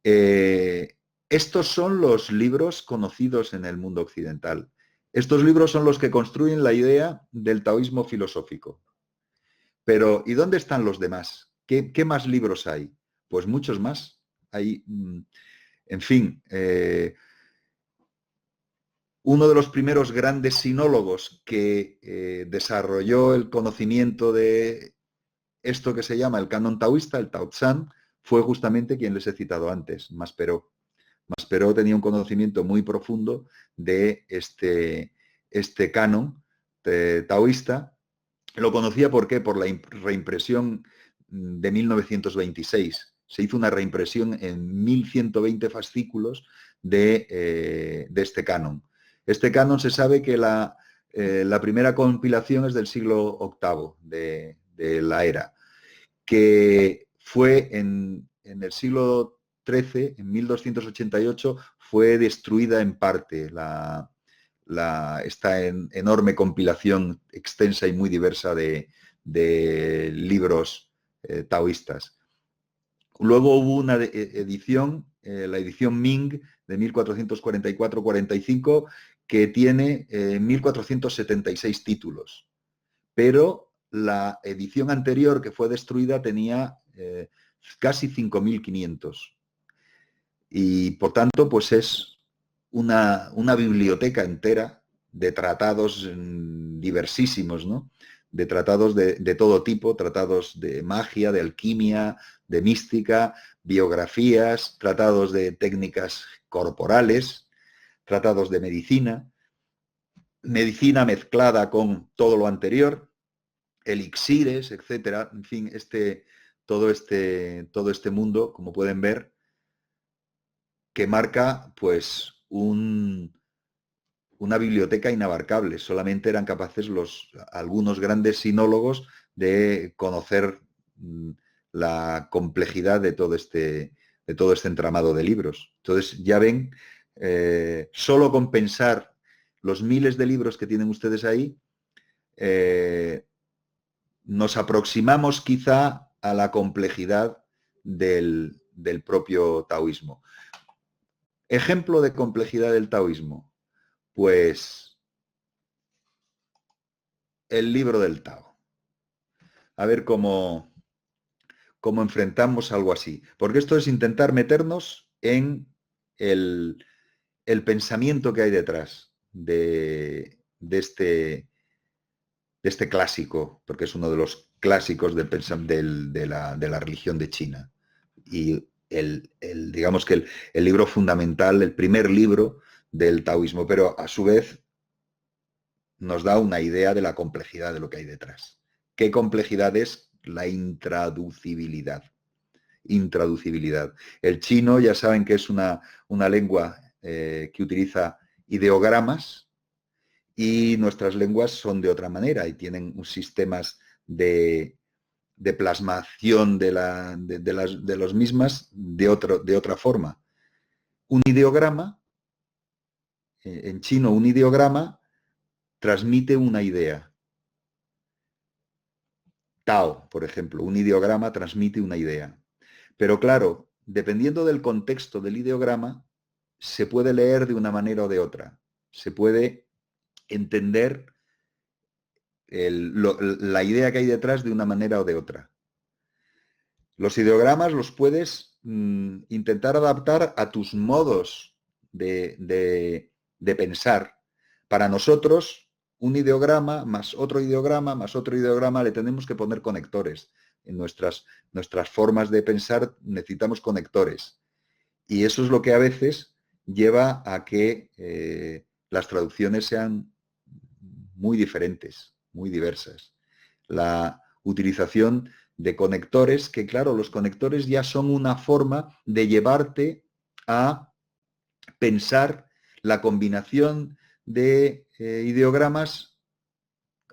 Estos son los libros conocidos en el mundo occidental. Estos libros son los que construyen la idea del taoísmo filosófico. Pero, ¿y dónde están los demás? ¿Qué más libros hay? Pues muchos más. Hay, en fin, uno de los primeros grandes sinólogos que desarrolló el conocimiento de esto que se llama el canon taoísta, el Tao Tsan, fue justamente quien les he citado antes, Maspero. Maspero tenía un conocimiento muy profundo de este canon taoísta. Lo conocía ¿por qué? Por la reimpresión de 1926. Se hizo una reimpresión en 1120 fascículos de este canon. Este canon se sabe que la primera compilación es del siglo VIII de la era, que fue en el siglo XIII, en 1288, fue destruida en parte esta enorme compilación extensa y muy diversa de libros taoístas. Luego hubo una edición, la edición Ming de 1444-45, que tiene 1476 títulos, pero la edición anterior, que fue destruida, tenía casi 5500. Y por tanto, pues es una biblioteca entera de tratados diversísimos, ¿no? De tratados de todo tipo, tratados de magia, de alquimia, de mística, biografías, tratados de técnicas corporales, tratados de medicina mezclada con todo lo anterior, elixires, etcétera. En fin, todo este mundo, como pueden ver, que marca pues una biblioteca inabarcable. Solamente eran capaces algunos grandes sinólogos de conocer la complejidad de todo este entramado de libros. Entonces, ya ven, solo con pensar los miles de libros que tienen ustedes ahí, nos aproximamos quizá a la complejidad del del propio taoísmo. Ejemplo de complejidad del taoísmo, pues el libro del Tao. A ver cómo enfrentamos algo así. Porque esto es intentar meternos en el pensamiento que hay detrás de este clásico, porque es uno de los clásicos de la religión de China. Y digamos que el libro fundamental, el primer libro del taoísmo, pero a su vez nos da una idea de la complejidad de lo que hay detrás. ¿Qué complejidad es? La intraducibilidad. Intraducibilidad. El chino ya saben que es una lengua que utiliza ideogramas, y nuestras lenguas son de otra manera y tienen sistemas de plasmación de los mismas de otra forma. Un ideograma, en chino un ideograma transmite una idea. Tao, por ejemplo, un ideograma transmite una idea. Pero claro, dependiendo del contexto del ideograma, se puede leer de una manera o de otra. Se puede entender la idea que hay detrás de una manera o de otra. Los ideogramas los puedes intentar adaptar a tus modos de pensar. Para nosotros, un ideograma más otro ideograma más otro ideograma, le tenemos que poner conectores. En nuestras formas de pensar necesitamos conectores. Y eso es lo que a veces lleva a que las traducciones sean muy diferentes, muy diversas. La utilización de conectores, que claro, los conectores ya son una forma de llevarte a pensar la combinación de ideogramas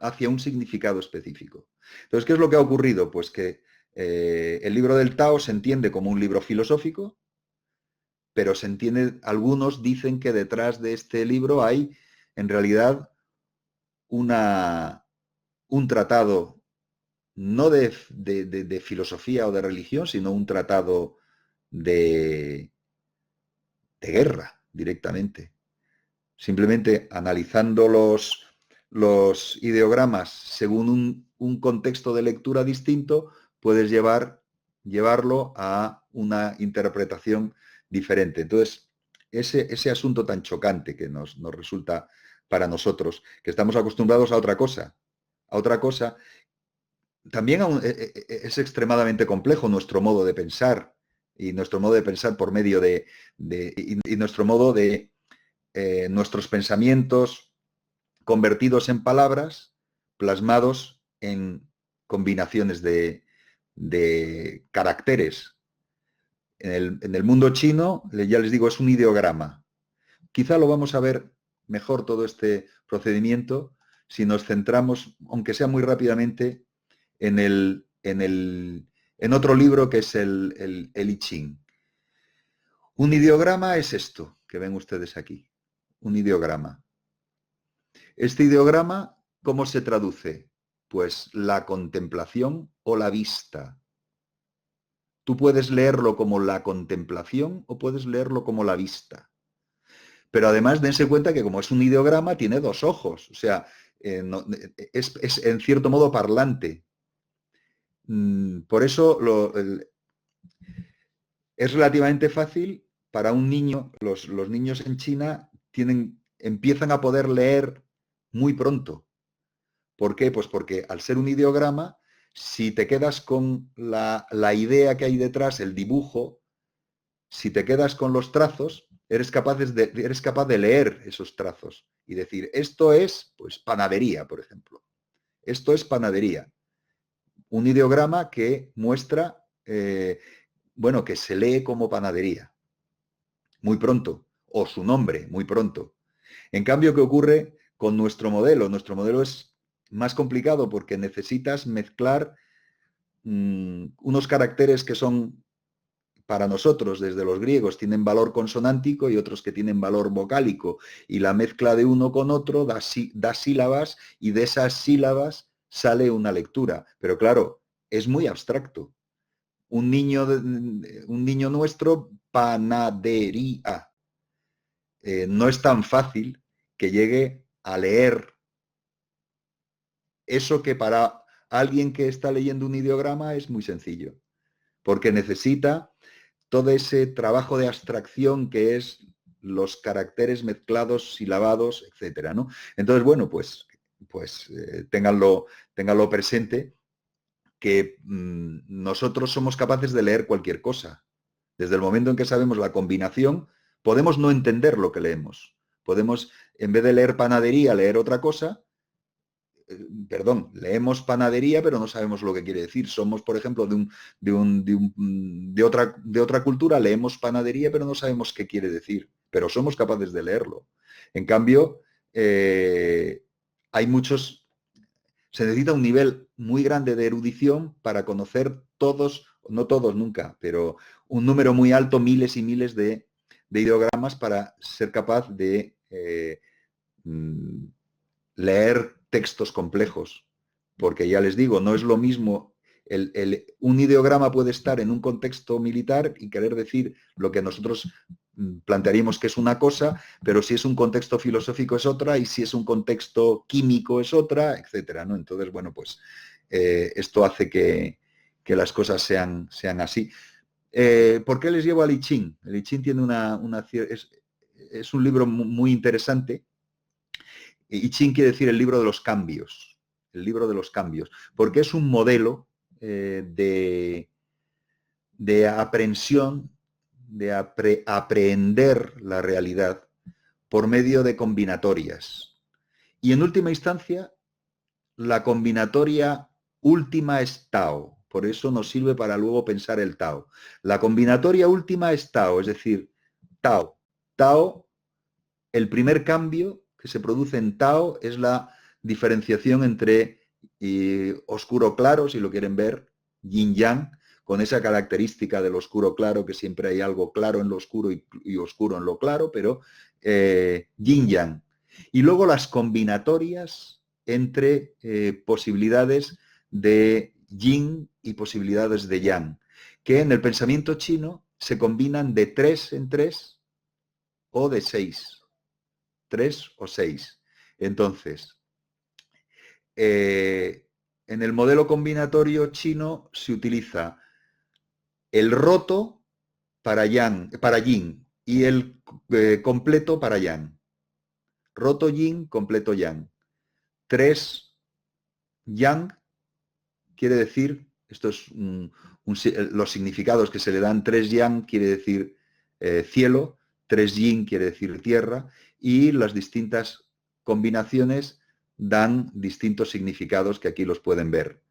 hacia un significado específico. Entonces, ¿qué es lo que ha ocurrido? Pues que el libro del Tao se entiende como un libro filosófico, pero se entiende, algunos dicen que detrás de este libro hay, en realidad, un tratado no de filosofía o de religión, sino un tratado de guerra directamente. Simplemente analizando los ideogramas según un contexto de lectura distinto, puedes llevarlo a una interpretación diferente. Entonces, ese asunto tan chocante que nos resulta para nosotros, que estamos acostumbrados a otra cosa, también es extremadamente complejo nuestro modo de pensar, y nuestro modo de pensar por medio y nuestro modo de nuestros pensamientos convertidos en palabras, plasmados en combinaciones de caracteres. En el mundo chino, ya les digo, es un ideograma. Quizá lo vamos a ver mejor todo este procedimiento si nos centramos, aunque sea muy rápidamente, en otro libro que es el I Ching. Un ideograma es esto que ven ustedes aquí. Un ideograma. Este ideograma, ¿cómo se traduce? Pues la contemplación o la vista. Tú puedes leerlo como la contemplación o puedes leerlo como la vista. Pero además dense cuenta que como es un ideograma, tiene dos ojos. O sea, es en cierto modo parlante. Por eso es relativamente fácil para un niño. Los niños en China empiezan a poder leer muy pronto. ¿Por qué? Pues porque al ser un ideograma, si te quedas con la idea que hay detrás, el dibujo, si te quedas con los trazos, eres capaz de leer esos trazos y decir, esto es, pues, panadería, por ejemplo. Esto es panadería. Un ideograma que muestra, bueno, que se lee como panadería. Muy pronto. O su nombre, muy pronto. En cambio, ¿qué ocurre con nuestro modelo? Nuestro modelo es más complicado porque necesitas mezclar unos caracteres que son, para nosotros, desde los griegos, tienen valor consonántico y otros que tienen valor vocálico. Y la mezcla de uno con otro da sílabas, y de esas sílabas sale una lectura. Pero claro, es muy abstracto. un niño nuestro, panadería. No es tan fácil que llegue a leer eso que para alguien que está leyendo un ideograma es muy sencillo, porque necesita todo ese trabajo de abstracción que es los caracteres mezclados, silabados, etcétera, ¿no? Entonces, bueno, pues ténganlo presente que nosotros somos capaces de leer cualquier cosa. Desde el momento en que sabemos la combinación, podemos no entender lo que leemos. Podemos, en vez de leer panadería, leer otra cosa. Perdón, leemos panadería, pero no sabemos lo que quiere decir. Somos, por ejemplo, de otra cultura, leemos panadería, pero no sabemos qué quiere decir, pero somos capaces de leerlo. En cambio, hay muchos, se necesita un nivel muy grande de erudición para conocer todos, no todos nunca, pero un número muy alto, miles y miles de ideogramas para ser capaz de leer textos complejos, porque ya les digo, no es lo mismo, un ideograma puede estar en un contexto militar y querer decir lo que nosotros plantearíamos que es una cosa, pero si es un contexto filosófico es otra, y si es un contexto químico es otra, etcétera, ¿no? Entonces, bueno, pues esto hace que las cosas sean así. ¿Por qué les llevo al I Ching? El I Ching tiene es un libro muy interesante. I Ching quiere decir el libro de los cambios, el libro de los cambios, porque es un modelo de aprehensión, de aprehender la realidad por medio de combinatorias. Y en última instancia, la combinatoria última es Tao, por eso nos sirve para luego pensar el Tao. La combinatoria última es Tao, es decir, Tao. Tao, el primer cambio que se produce en Tao es la diferenciación entre oscuro claro, si lo quieren ver, yin yang, con esa característica del oscuro claro, que siempre hay algo claro en lo oscuro y oscuro en lo claro, pero yin yang. Y luego las combinatorias entre posibilidades de yin y posibilidades de yang, que en el pensamiento chino se combinan de 3 en 3 o de 6. 3 o 6. Entonces, en el modelo combinatorio chino se utiliza el roto para yin y el completo para yang. Roto yin, completo yang. 3 yang quiere decir, esto es los significados que se le dan, 3 yang quiere decir cielo, 3 yin quiere decir tierra, y las distintas combinaciones dan distintos significados que aquí los pueden ver.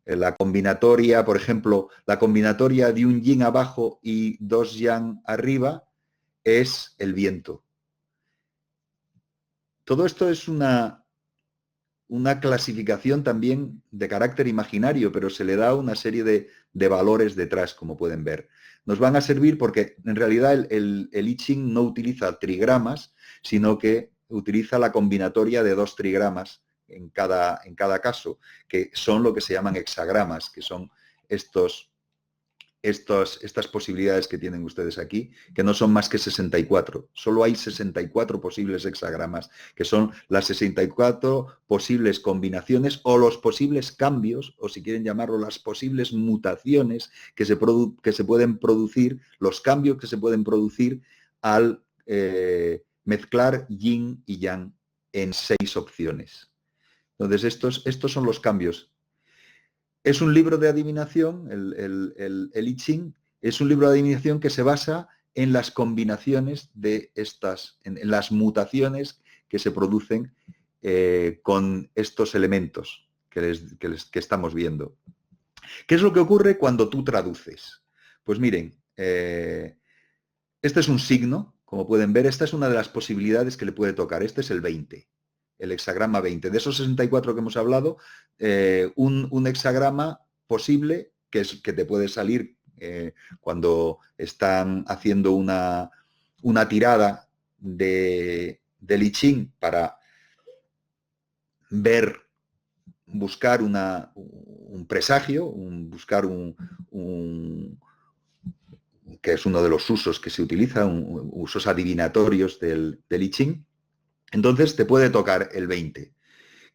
La combinatoria, por ejemplo, la combinatoria de un yin abajo y 2 yang arriba es el viento. Todo esto es una clasificación también de carácter imaginario, pero se le da una serie de valores detrás, como pueden ver. Nos van a servir porque en realidad el I Ching no utiliza trigramas, sino que utiliza la combinatoria de 2 trigramas en cada caso, que son lo que se llaman hexagramas, que son estas posibilidades que tienen ustedes aquí, que no son más que 64. Solo hay 64 posibles hexagramas, que son las 64 posibles combinaciones o los posibles cambios, o si quieren llamarlo, las posibles mutaciones que se pueden producir, los cambios que se pueden producir al mezclar yin y yang en 6 opciones. Entonces, estos son los cambios. Es un libro de adivinación, el I Ching, es un libro de adivinación que se basa en las combinaciones de estas, en las mutaciones que se producen con estos elementos que estamos viendo. ¿Qué es lo que ocurre cuando tú traduces? Pues miren, este es un signo, como pueden ver, esta es una de las posibilidades que le puede tocar, este es el 20. El hexagrama 20. De esos 64 que hemos hablado, un hexagrama posible que te puede salir cuando están haciendo una tirada de I Ching para buscar una un presagio, buscar que es uno de los usos que se utiliza, usos adivinatorios del I Ching, entonces te puede tocar el 20.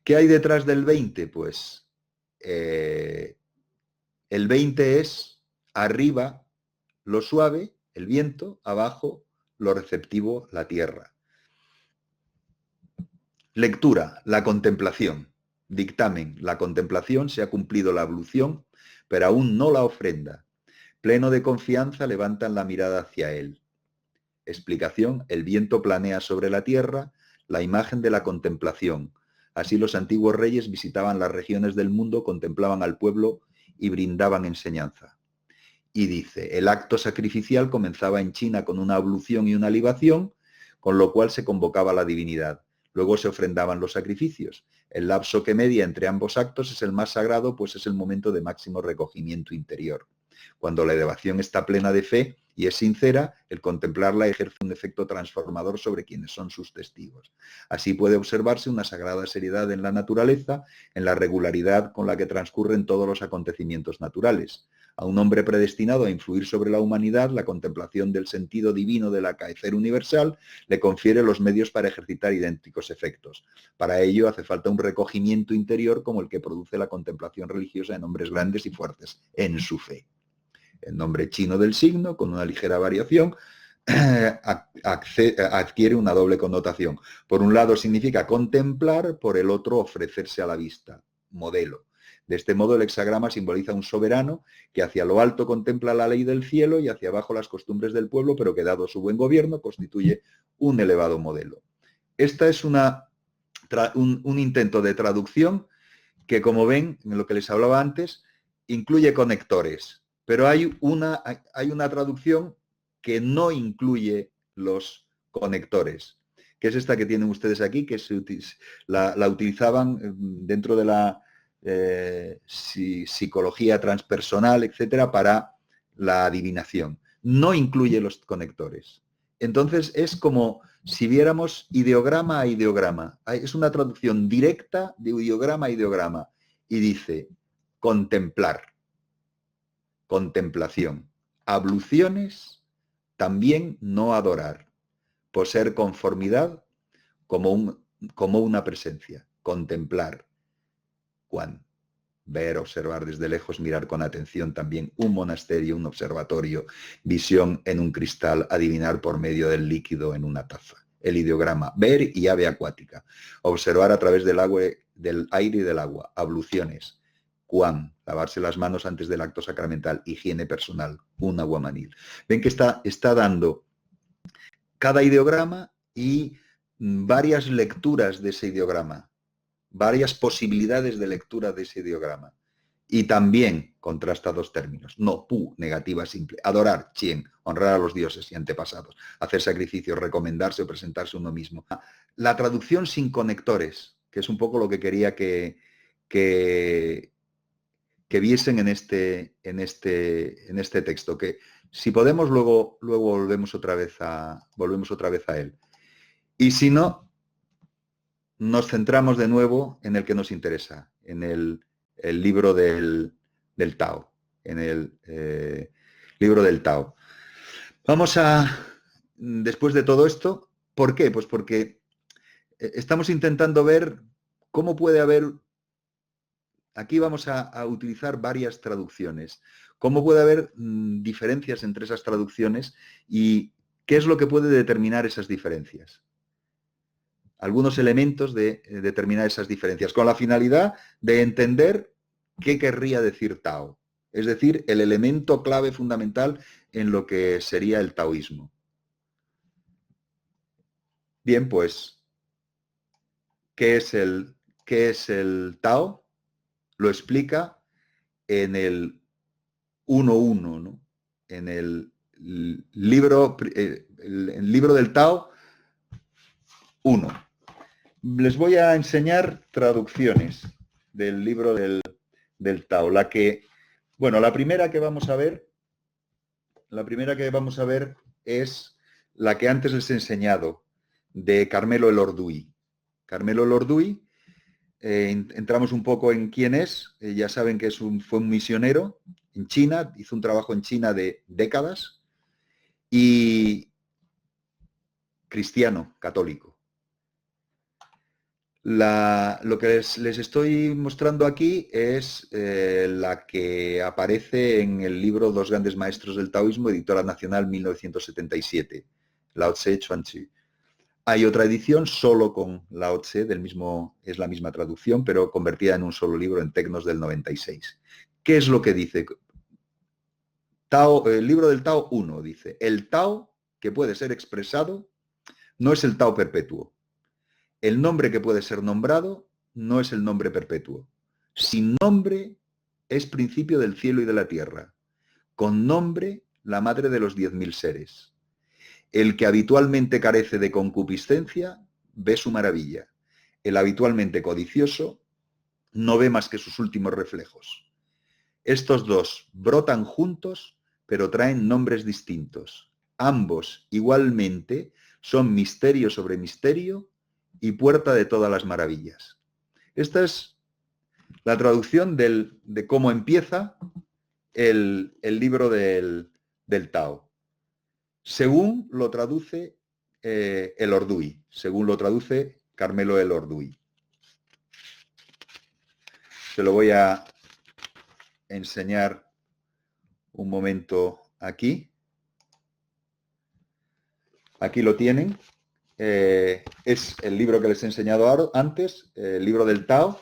¿Qué hay detrás del 20? Pues el 20 es arriba lo suave, el viento, abajo lo receptivo, la tierra. Lectura, la contemplación. Dictamen, la contemplación, se ha cumplido la ablución, pero aún no la ofrenda. Pleno de confianza, levantan la mirada hacia él. Explicación, el viento planea sobre la tierra, la imagen de la contemplación. Así los antiguos reyes visitaban las regiones del mundo, contemplaban al pueblo y brindaban enseñanza. Y dice, el acto sacrificial comenzaba en China con una ablución y una libación, con lo cual se convocaba a la divinidad. Luego se ofrendaban los sacrificios. El lapso que media entre ambos actos es el más sagrado, pues es el momento de máximo recogimiento interior. Cuando la elevación está plena de fe y es sincera, el contemplarla ejerce un efecto transformador sobre quienes son sus testigos. Así puede observarse una sagrada seriedad en la naturaleza, en la regularidad con la que transcurren todos los acontecimientos naturales. A un hombre predestinado a influir sobre la humanidad, la contemplación del sentido divino del acaecer universal le confiere los medios para ejercitar idénticos efectos. Para ello hace falta un recogimiento interior como el que produce la contemplación religiosa en hombres grandes y fuertes en su fe. El nombre chino del signo, con una ligera variación, adquiere una doble connotación. Por un lado significa contemplar, por el otro ofrecerse a la vista, modelo. De este modo el hexagrama simboliza un soberano que hacia lo alto contempla la ley del cielo y hacia abajo las costumbres del pueblo, pero que dado su buen gobierno constituye un elevado modelo. Esta es un intento de traducción que, como ven, en lo que les hablaba antes, incluye conectores, pero hay una traducción que no incluye los conectores, que es esta que tienen ustedes aquí, que la utilizaban dentro de la psicología transpersonal, etcétera, para la adivinación. No incluye los conectores. Entonces es como si viéramos ideograma a ideograma. Es una traducción directa de ideograma a ideograma. Y dice, contemplar, contemplación, abluciones, también no adorar, poseer conformidad como una presencia, contemplar, Juan, ver, observar desde lejos, mirar con atención también un monasterio, un observatorio, visión en un cristal, adivinar por medio del líquido en una taza. El ideograma, ver y ave acuática, observar a través del aire y del agua, abluciones, Juan, lavarse las manos antes del acto sacramental, higiene personal, un aguamanil. Ven que está dando cada ideograma y varias lecturas de ese ideograma, varias posibilidades de lectura de ese ideograma. Y también contrasta dos términos. No, pu, negativa simple. Adorar, chien, honrar a los dioses y antepasados. Hacer sacrificios, recomendarse o presentarse uno mismo. La traducción sin conectores, que es un poco lo que quería que viesen en este texto. Que si podemos, luego volvemos otra vez a él. Y si no, nos centramos de nuevo en el que nos interesa, en el libro del Tao, en el libro del Tao. Vamos después de todo esto, ¿por qué? Pues porque estamos intentando ver cómo puede haber, aquí vamos a utilizar varias traducciones, cómo puede haber diferencias entre esas traducciones y qué es lo que puede determinar esas diferencias. Algunos elementos de determinar esas diferencias, con la finalidad de entender qué querría decir Tao, es decir, el elemento clave fundamental en lo que sería el taoísmo. Bien, pues, ¿qué es el Tao? Lo explica en el 1.1, ¿no? En el libro del Tao 1. Les voy a enseñar traducciones del libro del Tao. La primera que vamos a ver, es la que antes les he enseñado, de Carmelo Elorduy. Carmelo Elorduy entramos un poco en quién es. Ya saben que fue un misionero en China, hizo un trabajo en China de décadas y cristiano, católico. Lo que les estoy mostrando aquí es la que aparece en el libro Dos grandes maestros del taoísmo, editora nacional 1977, Lao Tse Chuan Tzu. Hay otra edición solo con Lao Tse, es la misma traducción, pero convertida en un solo libro en Tecnos del 96. ¿Qué es lo que dice? El libro del Tao 1 dice, el Tao que puede ser expresado no es el Tao perpetuo. El nombre que puede ser nombrado no es el nombre perpetuo. Sin nombre es principio del cielo y de la tierra. Con nombre, la madre de los 10.000 seres. El que habitualmente carece de concupiscencia ve su maravilla. El habitualmente codicioso no ve más que sus últimos reflejos. Estos dos brotan juntos, pero traen nombres distintos. Ambos, igualmente, son misterio sobre misterio y puerta de todas las maravillas. Esta es la traducción de cómo empieza el libro del Tao. Según lo traduce el Orduy, según lo traduce Carmelo el Orduy. Se lo voy a enseñar un momento aquí. Aquí lo tienen. Es el libro que les he enseñado antes, el libro del Tao,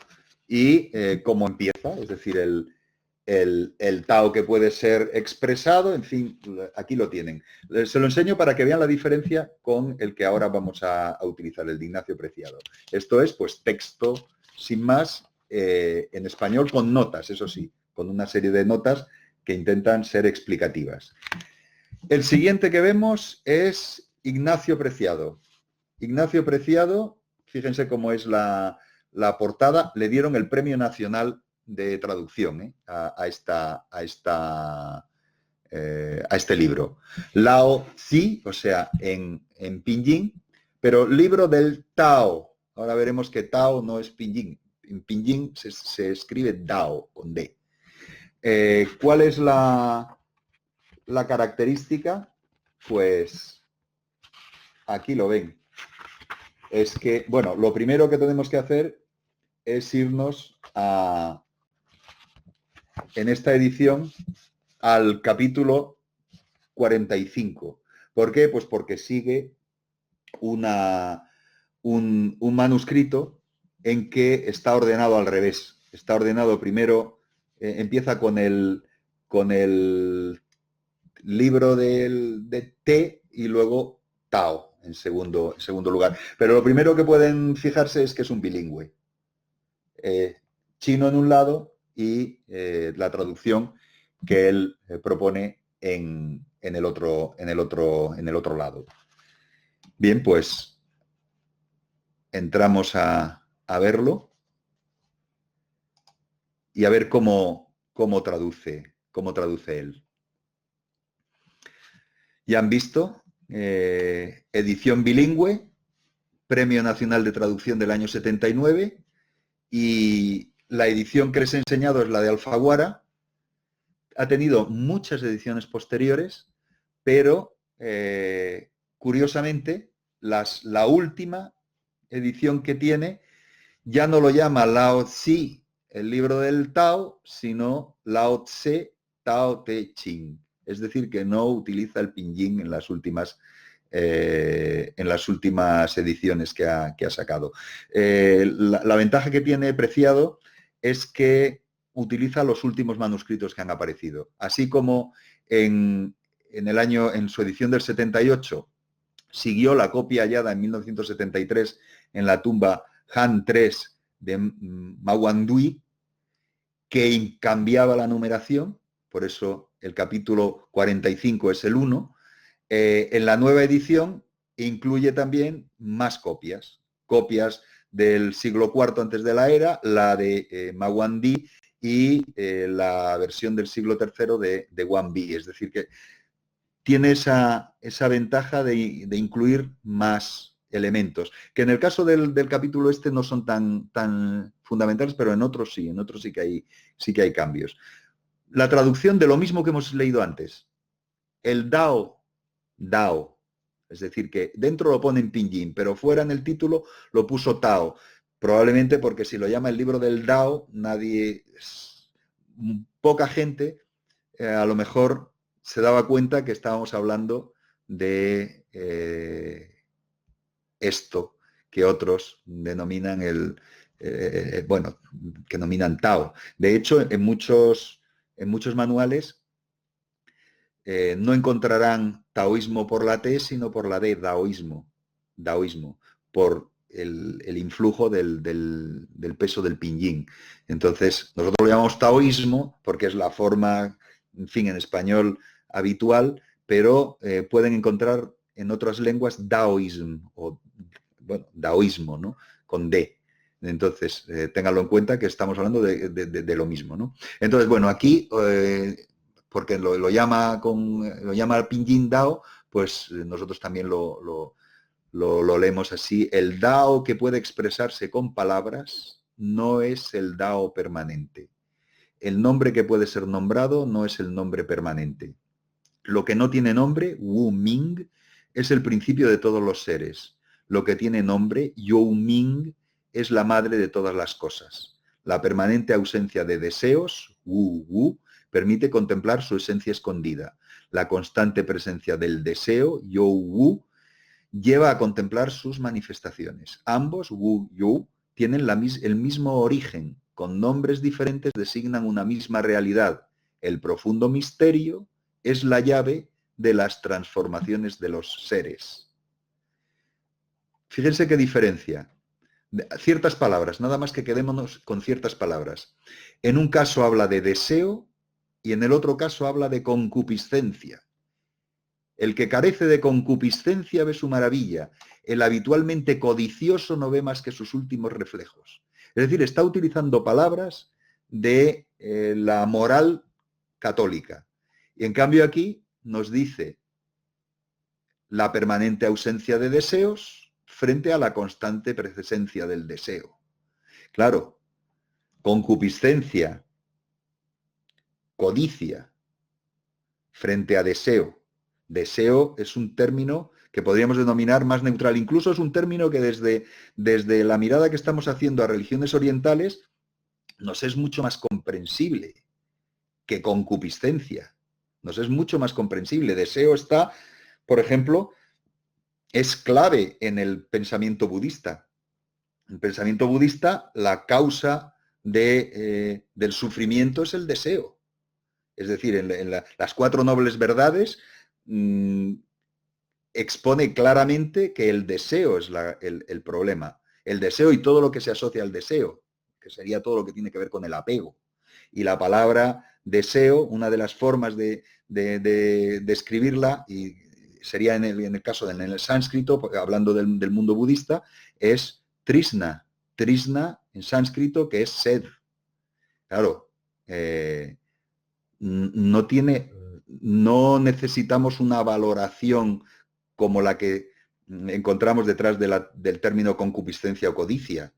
y cómo empieza, es decir, el Tao que puede ser expresado, en fin, aquí lo tienen. Se lo enseño para que vean la diferencia con el que ahora vamos a utilizar, el de Ignacio Preciado. Esto es, pues, texto sin más, en español con notas, eso sí, con una serie de notas que intentan ser explicativas. El siguiente que vemos es Ignacio Preciado. Ignacio Preciado, fíjense cómo es la portada, le dieron el Premio Nacional de Traducción a este libro. Lao Tzu, o sea, en pinyin, pero libro del Tao. Ahora veremos que Tao no es pinyin. En pinyin se escribe Dao, con D. ¿Cuál es la característica? Pues aquí lo ven. Es que, bueno, lo primero que tenemos que hacer es irnos en esta edición al capítulo 45. ¿Por qué? Pues porque sigue un manuscrito en que está ordenado al revés. Está ordenado primero, empieza con el libro de Te y luego Tao en segundo lugar. Pero lo primero que pueden fijarse es que es un bilingüe. Chino en un lado y la traducción que él propone en el otro lado. Bien, pues entramos a verlo y a ver cómo traduce él. Ya han visto, edición bilingüe, Premio Nacional de Traducción del año 79, y la edición que les he enseñado es la de Alfaguara. Ha tenido muchas ediciones posteriores, pero curiosamente la última edición que tiene ya no lo llama Lao Tzu, el libro del Tao, sino Lao Tse Tao Te Ching. Es decir, que no utiliza el pinyin en las últimas ediciones que ha sacado. La ventaja que tiene Preciado es que utiliza los últimos manuscritos que han aparecido. Así como en su edición del 78 siguió la copia hallada en 1973 en la tumba Han III de Mawandui, que cambiaba la numeración, por eso el capítulo 45 es el 1. En la nueva edición incluye también más copias del siglo IV antes de la era, la de Mawandi y la versión del siglo III de Wanbi. Es decir, que tiene esa ventaja de incluir más elementos, que en el caso del capítulo no son tan fundamentales, pero en otros sí que hay cambios. La traducción de lo mismo que hemos leído antes. El Dao, Dao. Es decir, que dentro lo pone en pinyin, pero fuera en el título lo puso Tao. Probablemente porque si lo llama el libro del Dao, poca gente a lo mejor se daba cuenta que estábamos hablando de esto que otros denominan que denominan Tao. De hecho, en muchos manuales no encontrarán taoísmo por la T, sino por la D, daoísmo, por el influjo del peso del pinyin. Entonces, nosotros lo llamamos taoísmo porque es la forma, en fin, en español habitual, pero pueden encontrar en otras lenguas daoísmo, o bueno, daoísmo, ¿no? Con D. Entonces, ténganlo en cuenta que estamos hablando de lo mismo, ¿no? Entonces, bueno, aquí porque lo llama pinyin Dao, pues nosotros también lo leemos así. El Dao que puede expresarse con palabras no es el Dao permanente. El nombre que puede ser nombrado no es el nombre permanente. Lo que no tiene nombre, Wu Ming, es el principio de todos los seres. Lo que tiene nombre, You Ming, es la madre de todas las cosas. La permanente ausencia de deseos, Wu Wu, permite contemplar su esencia escondida. La constante presencia del deseo, Yo Wu, lleva a contemplar sus manifestaciones. Ambos, Wu Yu, tienen el mismo origen. Con nombres diferentes designan una misma realidad. El profundo misterio es la llave de las transformaciones de los seres. Fíjense qué diferencia. Ciertas palabras, nada más que quedémonos con ciertas palabras. En un caso habla de deseo y en el otro caso habla de concupiscencia. El que carece de concupiscencia ve su maravilla. El habitualmente codicioso no ve más que sus últimos reflejos. Es decir, está utilizando palabras de la moral católica. Y en cambio aquí nos dice la permanente ausencia de deseos frente a la constante presencia del deseo. Claro, concupiscencia, codicia, frente a deseo. Deseo es un término que podríamos denominar más neutral. Incluso es un término que desde la mirada que estamos haciendo a religiones orientales nos es mucho más comprensible que concupiscencia. Nos es mucho más comprensible. Deseo está, por ejemplo, es clave en el pensamiento budista. En el pensamiento budista, la causa del sufrimiento es el deseo. Es decir, en las 4 nobles verdades expone claramente que el deseo es el problema. El deseo y todo lo que se asocia al deseo, que sería todo lo que tiene que ver con el apego. Y la palabra deseo, una de las formas de escribirla, y sería en el caso en el sánscrito, hablando del mundo budista, es trishna. Trishna en sánscrito, que es sed. Claro, no necesitamos una valoración como la que encontramos detrás del término concupiscencia o codicia.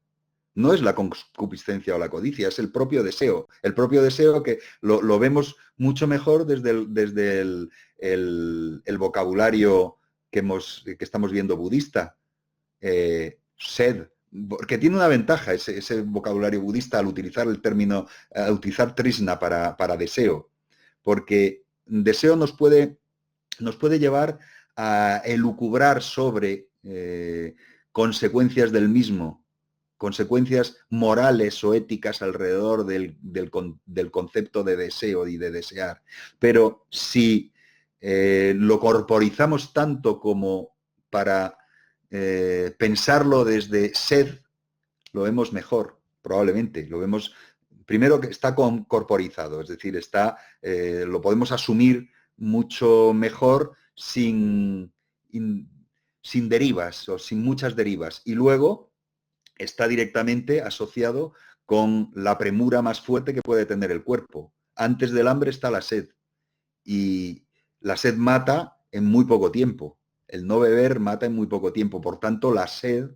No es la concupiscencia o la codicia, es el propio deseo. El propio deseo que lo vemos mucho mejor desde el vocabulario que estamos viendo budista. Sed, porque tiene una ventaja ese vocabulario budista al utilizar el término, al utilizar trishna para deseo, porque deseo nos puede llevar a elucubrar sobre consecuencias del mismo, consecuencias morales o éticas alrededor del concepto de deseo y de desear. Pero si lo corporizamos tanto como para pensarlo desde sed, lo vemos mejor, probablemente. Lo vemos, primero, que está corporizado, es decir, lo podemos asumir mucho mejor sin derivas o sin muchas derivas. Y luego está directamente asociado con la premura más fuerte que puede tener el cuerpo. Antes del hambre está la sed. Y la sed mata en muy poco tiempo. El no beber mata en muy poco tiempo. Por tanto, la sed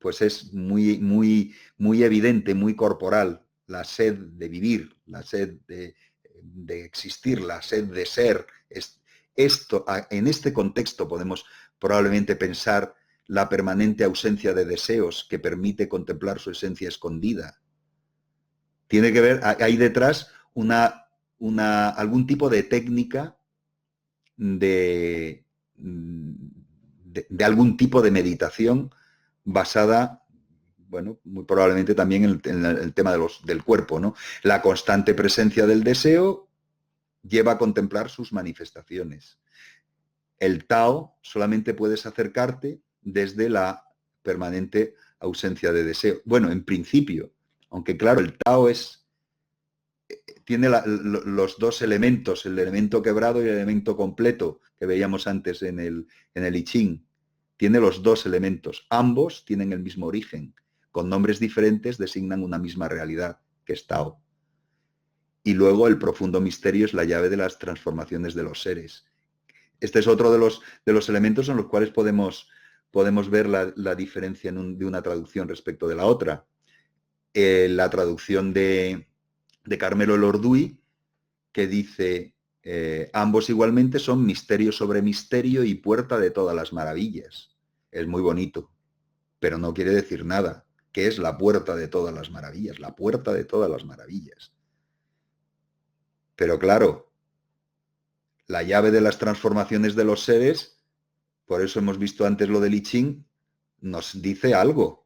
pues es muy evidente, muy corporal, la sed de vivir, la sed de existir, la sed de ser. En este contexto podemos probablemente pensar la permanente ausencia de deseos que permite contemplar su esencia escondida. Tiene que ver, hay detrás algún tipo de técnica de algún tipo de meditación basada, bueno, muy probablemente también en el tema del cuerpo, ¿no? La constante presencia del deseo lleva a contemplar sus manifestaciones. El Tao solamente puedes acercarte desde la permanente ausencia de deseo. Bueno, en principio, aunque claro, el Tao tiene los dos elementos, el elemento quebrado y el elemento completo que veíamos antes en el I Ching. Tiene los dos elementos. Ambos tienen el mismo origen. Con nombres diferentes designan una misma realidad, que es Tao. Y luego el profundo misterio es la llave de las transformaciones de los seres. Este es otro de los elementos en los cuales podemos ver la diferencia de una traducción respecto de la otra. La traducción de Carmelo Elorduy, que dice, ambos igualmente son misterio sobre misterio y puerta de todas las maravillas. Es muy bonito, pero no quiere decir nada. ¿Qué es la puerta de todas las maravillas? La puerta de todas las maravillas. Pero claro, la llave de las transformaciones de los seres, por eso hemos visto antes lo del I Ching, nos dice algo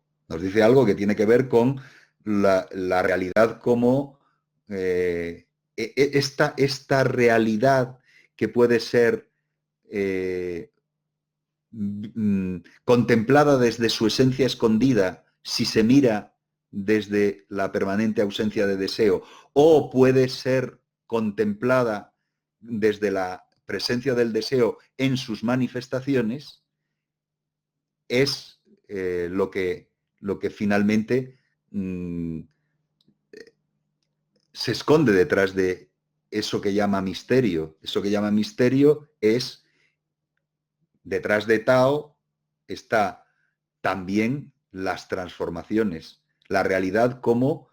que tiene que ver con la realidad como esta realidad que puede ser contemplada desde su esencia escondida si se mira desde la permanente ausencia de deseo, o puede ser contemplada desde la presencia del deseo en sus manifestaciones, es lo que finalmente se esconde detrás de eso que llama misterio. Eso que llama misterio es, detrás de Tao está también las transformaciones, la realidad como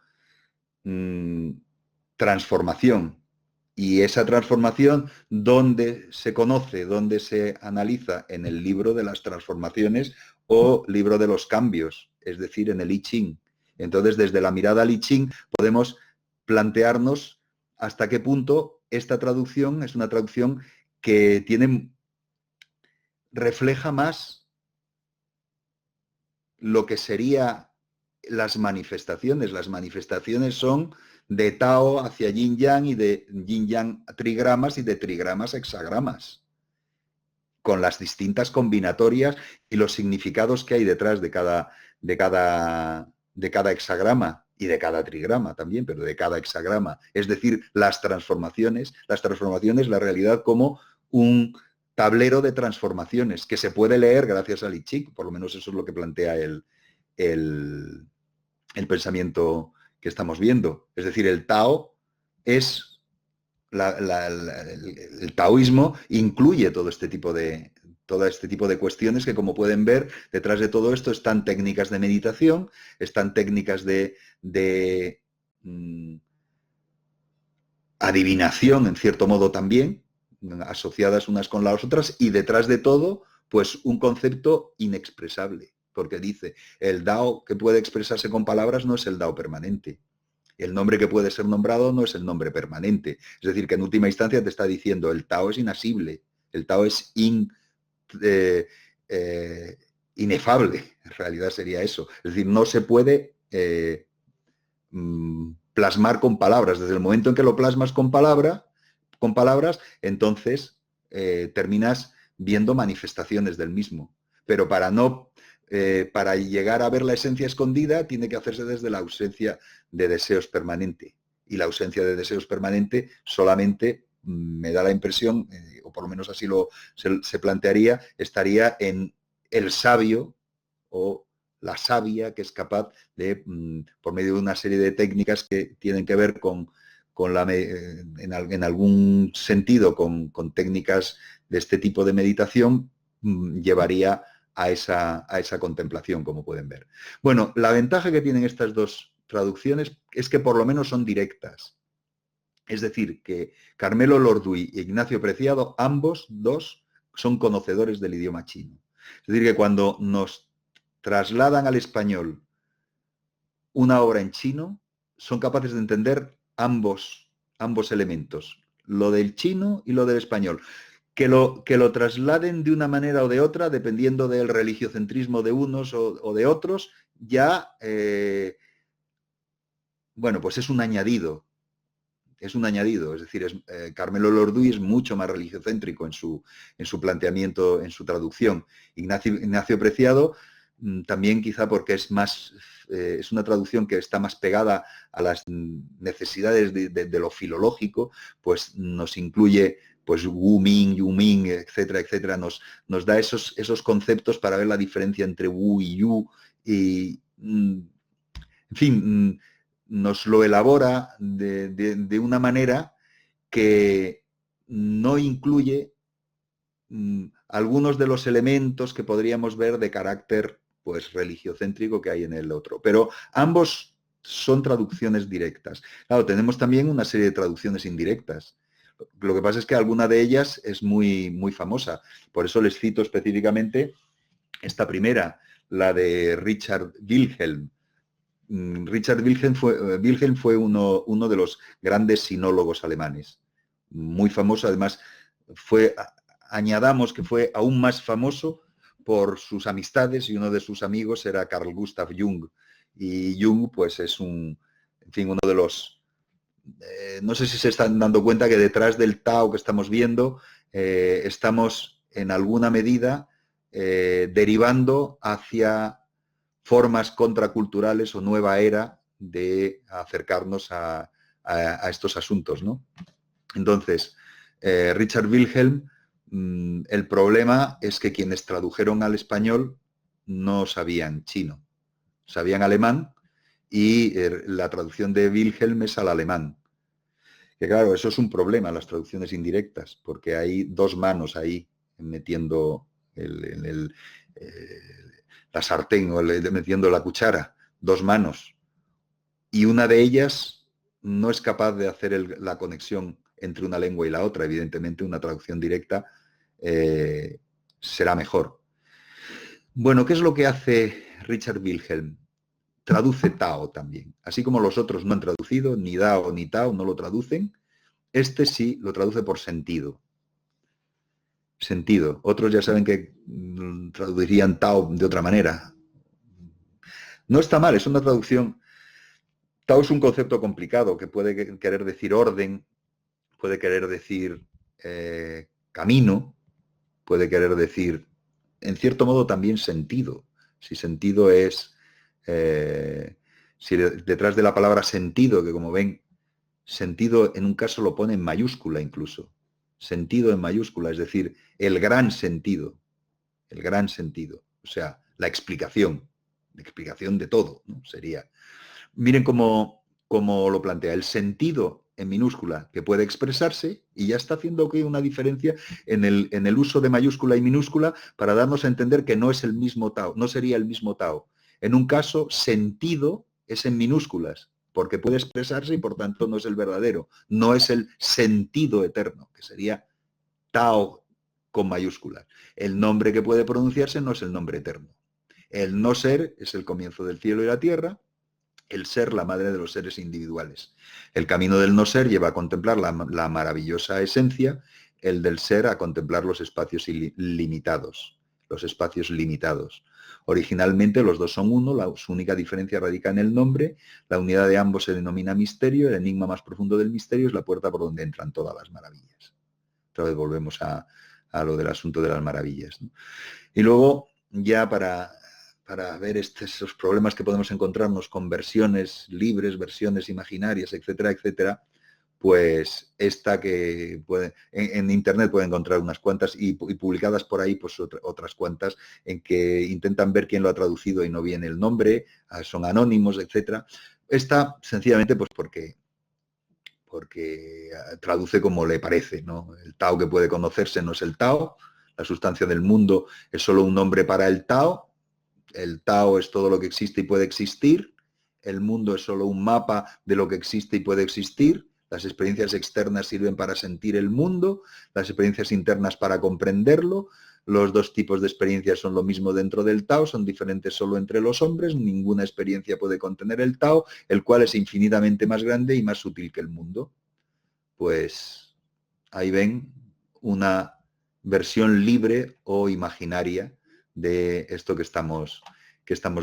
transformación. Y esa transformación, ¿dónde se conoce, dónde se analiza? En el libro de las transformaciones o libro de los cambios, es decir, en el I Ching. Entonces, desde la mirada al I Ching podemos plantearnos hasta qué punto esta traducción es una traducción que refleja más lo que sería las manifestaciones. Las manifestaciones son de Tao hacia Yin Yang y de Yin Yang a trigramas y de trigramas a hexagramas, con las distintas combinatorias y los significados que hay detrás de cada hexagrama y de cada trigrama también, pero de cada hexagrama. Es decir, las transformaciones, la realidad como un tablero de transformaciones que se puede leer gracias al I Ching, por lo menos eso es lo que plantea el pensamiento que estamos viendo. Es decir, el Tao es el taoísmo incluye todo este tipo de cuestiones que, como pueden ver, detrás de todo esto están técnicas de meditación, están técnicas de adivinación, en cierto modo también, asociadas unas con las otras, y detrás de todo, pues un concepto inexpresable, porque dice, el Dao que puede expresarse con palabras no es el Dao permanente. El nombre que puede ser nombrado no es el nombre permanente. Es decir, que en última instancia te está diciendo, el Tao es inasible, el Tao es inefable, en realidad sería eso. Es decir, no se puede plasmar con palabras. Desde el momento en que lo plasmas con palabras, entonces terminas viendo manifestaciones del mismo. Pero para llegar a ver la esencia escondida, tiene que hacerse desde la ausencia de deseos permanente. Y la ausencia de deseos permanente solamente, me da la impresión, o por lo menos así se plantearía, estaría en el sabio o la sabia que es capaz de, por medio de una serie de técnicas que tienen que ver en algún sentido con técnicas de este tipo de meditación, llevaría a esa contemplación, como pueden ver. Bueno, la ventaja que tienen estas dos traducciones es que por lo menos son directas. Es decir, que Carmelo Lorduy e Ignacio Preciado, ambos dos, son conocedores del idioma chino. Es decir, que cuando nos trasladan al español una obra en chino, son capaces de entender ambos elementos, lo del chino y lo del español. Que lo trasladen de una manera o de otra, dependiendo del religiocentrismo de unos o de otros, ya, bueno, pues es un añadido. Es un añadido, es decir, Carmelo Lorduy es mucho más religiocéntrico en su planteamiento, en su traducción. Ignacio Preciado, también quizá porque es una traducción que está más pegada a las necesidades de lo filológico, pues nos incluye pues Wu Ming, Yu Ming, etcétera, etcétera, nos da esos conceptos para ver la diferencia entre Wu y Yu, y en fin, nos lo elabora de una manera que no incluye algunos de los elementos que podríamos ver de carácter pues religiocéntrico que hay en el otro. Pero ambos son traducciones directas. Claro, tenemos también una serie de traducciones indirectas. Lo que pasa es que alguna de ellas es muy, muy famosa. Por eso les cito específicamente esta primera, la de Richard Wilhelm. Richard Wilhelm fue uno de los grandes sinólogos alemanes. Muy famoso, además, añadamos que fue aún más famoso por sus amistades, y uno de sus amigos era Carl Gustav Jung. Y Jung, pues es en fin, uno de los... no sé si se están dando cuenta que detrás del Tao que estamos viendo, estamos en alguna medida derivando hacia formas contraculturales o nueva era de acercarnos a estos asuntos, ¿no? Entonces, Richard Wilhelm, el problema es que quienes tradujeron al español no sabían chino, sabían alemán, y la traducción de Wilhelm es al alemán. Que claro, eso es un problema, las traducciones indirectas, porque hay dos manos ahí metiendo la sartén o metiendo la cuchara, dos manos, y una de ellas no es capaz de hacer la conexión entre una lengua y la otra. Evidentemente, una traducción directa será mejor. Bueno, ¿qué es lo que hace Richard Wilhelm? Traduce Tao también. Así como los otros no han traducido, ni Dao ni Tao no lo traducen, este sí lo traduce por sentido. Sentido. Otros ya saben que traducirían Tao de otra manera. No está mal, es una traducción. Tao es un concepto complicado que puede querer decir orden, puede querer decir camino, puede querer decir, en cierto modo, también sentido. Si sentido es, si detrás de la palabra sentido, que como ven, sentido en un caso lo pone en mayúscula incluso. Sentido en mayúscula, es decir, el gran sentido. El gran sentido. O sea, la explicación de todo, ¿no? Sería. Miren cómo lo plantea. El sentido en minúscula que puede expresarse, y ya está haciendo aquí una diferencia en el uso de mayúscula y minúscula para darnos a entender que no es el mismo Tao, no sería el mismo Tao. En un caso, sentido es en minúsculas, porque puede expresarse y por tanto no es el verdadero, no es el sentido eterno, que sería Tao con mayúsculas. El nombre que puede pronunciarse no es el nombre eterno. El no ser es el comienzo del cielo y la tierra, el ser la madre de los seres individuales. El camino del no ser lleva a contemplar la maravillosa esencia, el del ser a contemplar los espacios limitados. Los espacios limitados. Originalmente los dos son uno, su única diferencia radica en el nombre, la unidad de ambos se denomina misterio, el enigma más profundo del misterio es la puerta por donde entran todas las maravillas. Otra vez volvemos a lo del asunto de las maravillas, ¿no? Y luego, ya para ver esos problemas que podemos encontrarnos con versiones libres, versiones imaginarias, etcétera, etcétera, pues esta que en internet pueden encontrar unas cuantas y publicadas por ahí pues otras cuantas en que intentan ver quién lo ha traducido y no viene el nombre, son anónimos, etcétera. Esta sencillamente pues porque traduce como le parece, ¿no? El Tao que puede conocerse no es el Tao, la sustancia del mundo es solo un nombre para el Tao. El Tao es todo lo que existe y puede existir. El mundo es solo un mapa de lo que existe y puede existir. Las experiencias externas sirven para sentir el mundo, las experiencias internas para comprenderlo. Los dos tipos de experiencias son lo mismo dentro del Tao, son diferentes solo entre los hombres. Ninguna experiencia puede contener el Tao, el cual es infinitamente más grande y más sutil que el mundo. Pues ahí ven una versión libre o imaginaria de esto que estamos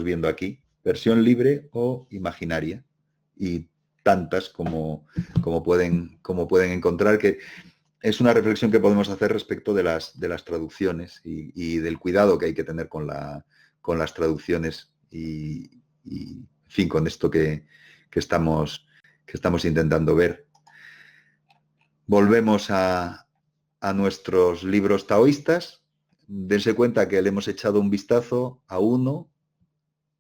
viendo aquí. Versión libre o imaginaria. Y tantas como pueden encontrar, que es una reflexión que podemos hacer respecto de las traducciones y del cuidado que hay que tener con las traducciones y, en fin, con esto que estamos intentando ver. Volvemos a nuestros libros taoístas. Dense cuenta que le hemos echado un vistazo a uno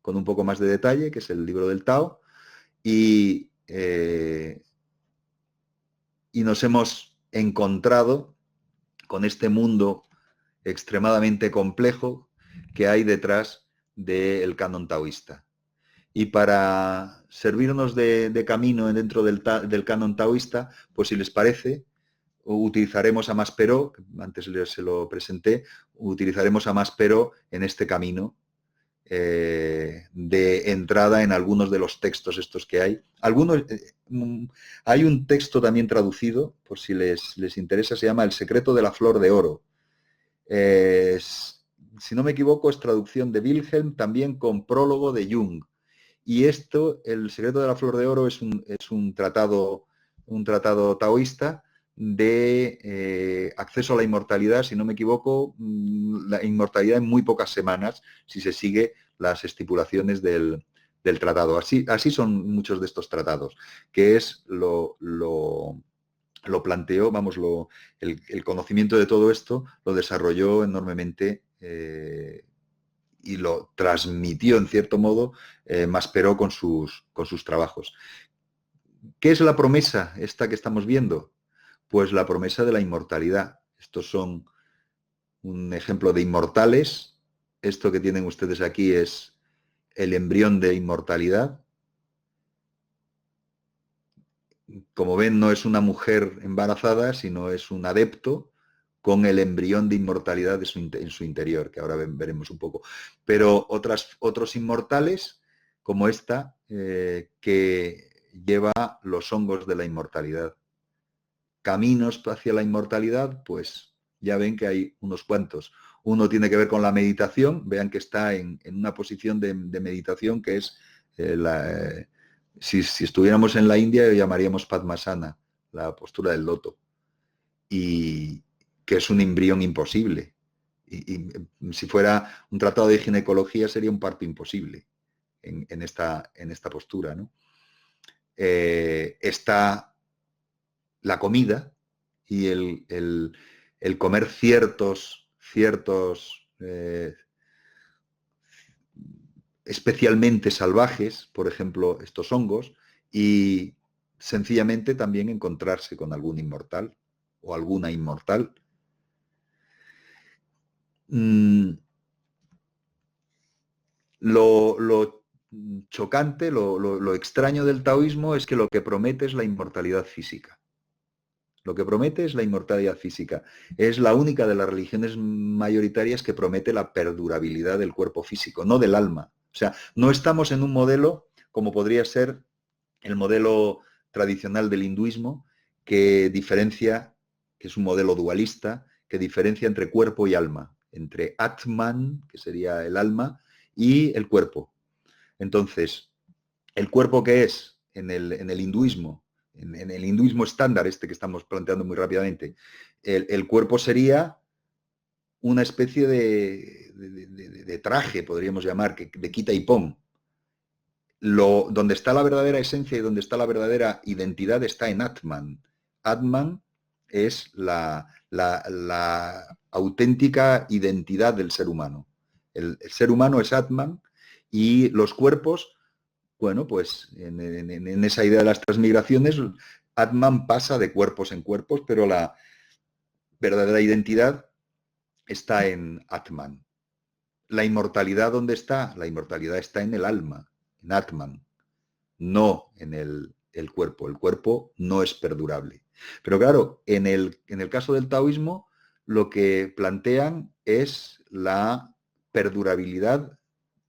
con un poco más de detalle, que es el libro del Tao, y nos hemos encontrado con este mundo extremadamente complejo que hay detrás del canon taoísta. Y para servirnos de camino dentro del canon taoísta, pues si les parece, utilizaremos a Maspero, antes se lo presenté, utilizaremos a Maspero en este camino de entrada en algunos de los textos estos que hay. Hay un texto también traducido, por si les interesa, se llama El secreto de la flor de oro. Si no me equivoco, es traducción de Wilhelm, también con prólogo de Jung. Y esto, El secreto de la flor de oro, es un tratado taoísta de acceso a la inmortalidad, si no me equivoco, la inmortalidad en muy pocas semanas, si se sigue las estipulaciones del tratado. Así son muchos de estos tratados, que es lo planteó, vamos, el conocimiento de todo esto lo desarrolló enormemente y lo transmitió, en cierto modo, Maspero con sus trabajos. ¿Qué es la promesa esta que estamos viendo? Pues la promesa de la inmortalidad. Estos son un ejemplo de inmortales. Esto que tienen ustedes aquí es el embrión de inmortalidad. Como ven, no es una mujer embarazada, sino es un adepto con el embrión de inmortalidad en su interior, que ahora veremos un poco. Pero otros inmortales, como esta, que lleva los hongos de la inmortalidad. Caminos hacia la inmortalidad, pues ya ven que hay unos cuantos. Uno tiene que ver con la meditación, vean que está en una posición de meditación que es si estuviéramos en la India, lo llamaríamos Padmasana, la postura del loto, y que es un embrión imposible. Y si fuera un tratado de ginecología, sería un parto imposible en esta postura, ¿no? Está la comida y el comer ciertos especialmente salvajes, por ejemplo, estos hongos, y sencillamente también encontrarse con algún inmortal o alguna inmortal. Lo chocante, lo extraño del taoísmo es que lo que promete es la inmortalidad física. Lo que promete es la inmortalidad física. Es la única de las religiones mayoritarias que promete la perdurabilidad del cuerpo físico, no del alma. O sea, no estamos en un modelo como podría ser el modelo tradicional del hinduismo, que diferencia, que es un modelo dualista, que diferencia entre cuerpo y alma, entre Atman, que sería el alma, y el cuerpo. Entonces, el cuerpo que es en el hinduismo, en el hinduismo estándar, este que estamos planteando muy rápidamente, el cuerpo sería una especie de traje, podríamos llamar, de quita y pon. Donde está la verdadera esencia y donde está la verdadera identidad está en Atman. Atman es la auténtica identidad del ser humano. El ser humano es Atman y los cuerpos, bueno, pues en esa idea de las transmigraciones, Atman pasa de cuerpos en cuerpos, pero la verdadera identidad está en Atman. ¿La inmortalidad dónde está? La inmortalidad está en el alma, en Atman, no en el cuerpo. El cuerpo no es perdurable. Pero claro, en el caso del taoísmo, lo que plantean es la perdurabilidad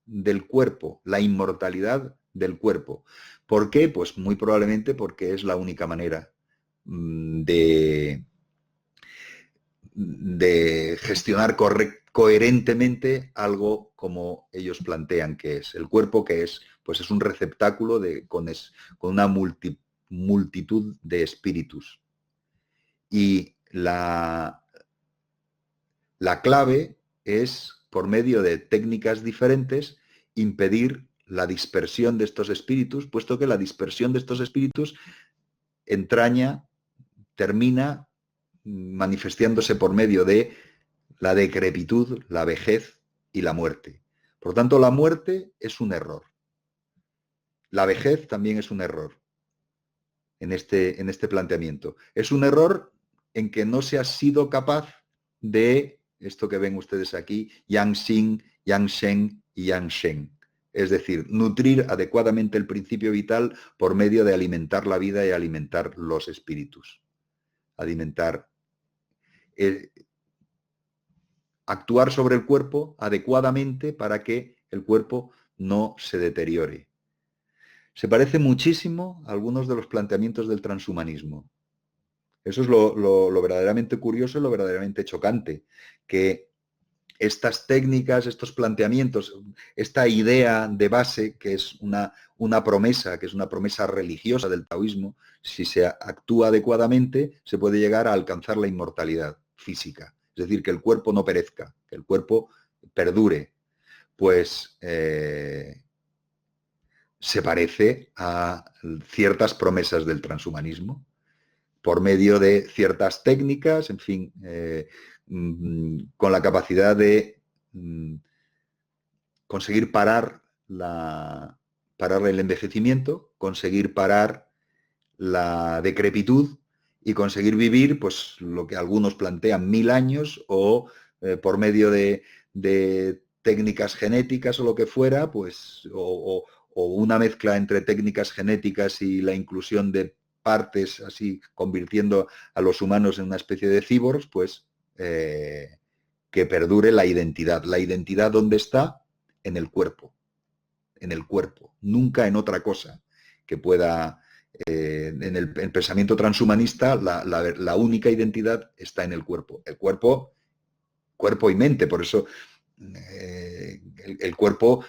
del cuerpo, la inmortalidad del cuerpo. ¿Por qué? Pues muy probablemente porque es la única manera de gestionar coherentemente algo como ellos plantean que es. El cuerpo que es, pues es un receptáculo con una multitud de espíritus. Y la clave es, por medio de técnicas diferentes, impedir la dispersión de estos espíritus, puesto que la dispersión de estos espíritus termina manifestándose por medio de la decrepitud, la vejez y la muerte. Por tanto, la muerte es un error. La vejez también es un error en este planteamiento. Es un error en que no se ha sido capaz de, esto que ven ustedes aquí, Yang Xin, Yang Shen y Yang Shen. Es decir, nutrir adecuadamente el principio vital por medio de alimentar la vida y alimentar los espíritus. Alimentar actuar sobre el cuerpo adecuadamente para que el cuerpo no se deteriore. Se parece muchísimo a algunos de los planteamientos del transhumanismo. Eso es lo verdaderamente curioso y lo verdaderamente chocante, que estas técnicas, estos planteamientos, esta idea de base, que es una promesa, que es una promesa religiosa del taoísmo, si se actúa adecuadamente, se puede llegar a alcanzar la inmortalidad física. Es decir, que el cuerpo no perezca, que el cuerpo perdure. Pues se parece a ciertas promesas del transhumanismo, por medio de ciertas técnicas, en fin, con la capacidad de conseguir parar el envejecimiento, conseguir parar la decrepitud y conseguir vivir, pues lo que algunos plantean 1000 años o por medio de técnicas genéticas o lo que fuera, pues o una mezcla entre técnicas genéticas y la inclusión de partes, así convirtiendo a los humanos en una especie de cyborgs, pues que perdure la identidad. La identidad, ¿dónde está? En el cuerpo, nunca en otra cosa que pueda. En el pensamiento transhumanista, la única identidad está en el cuerpo. El cuerpo y mente, por eso el cuerpo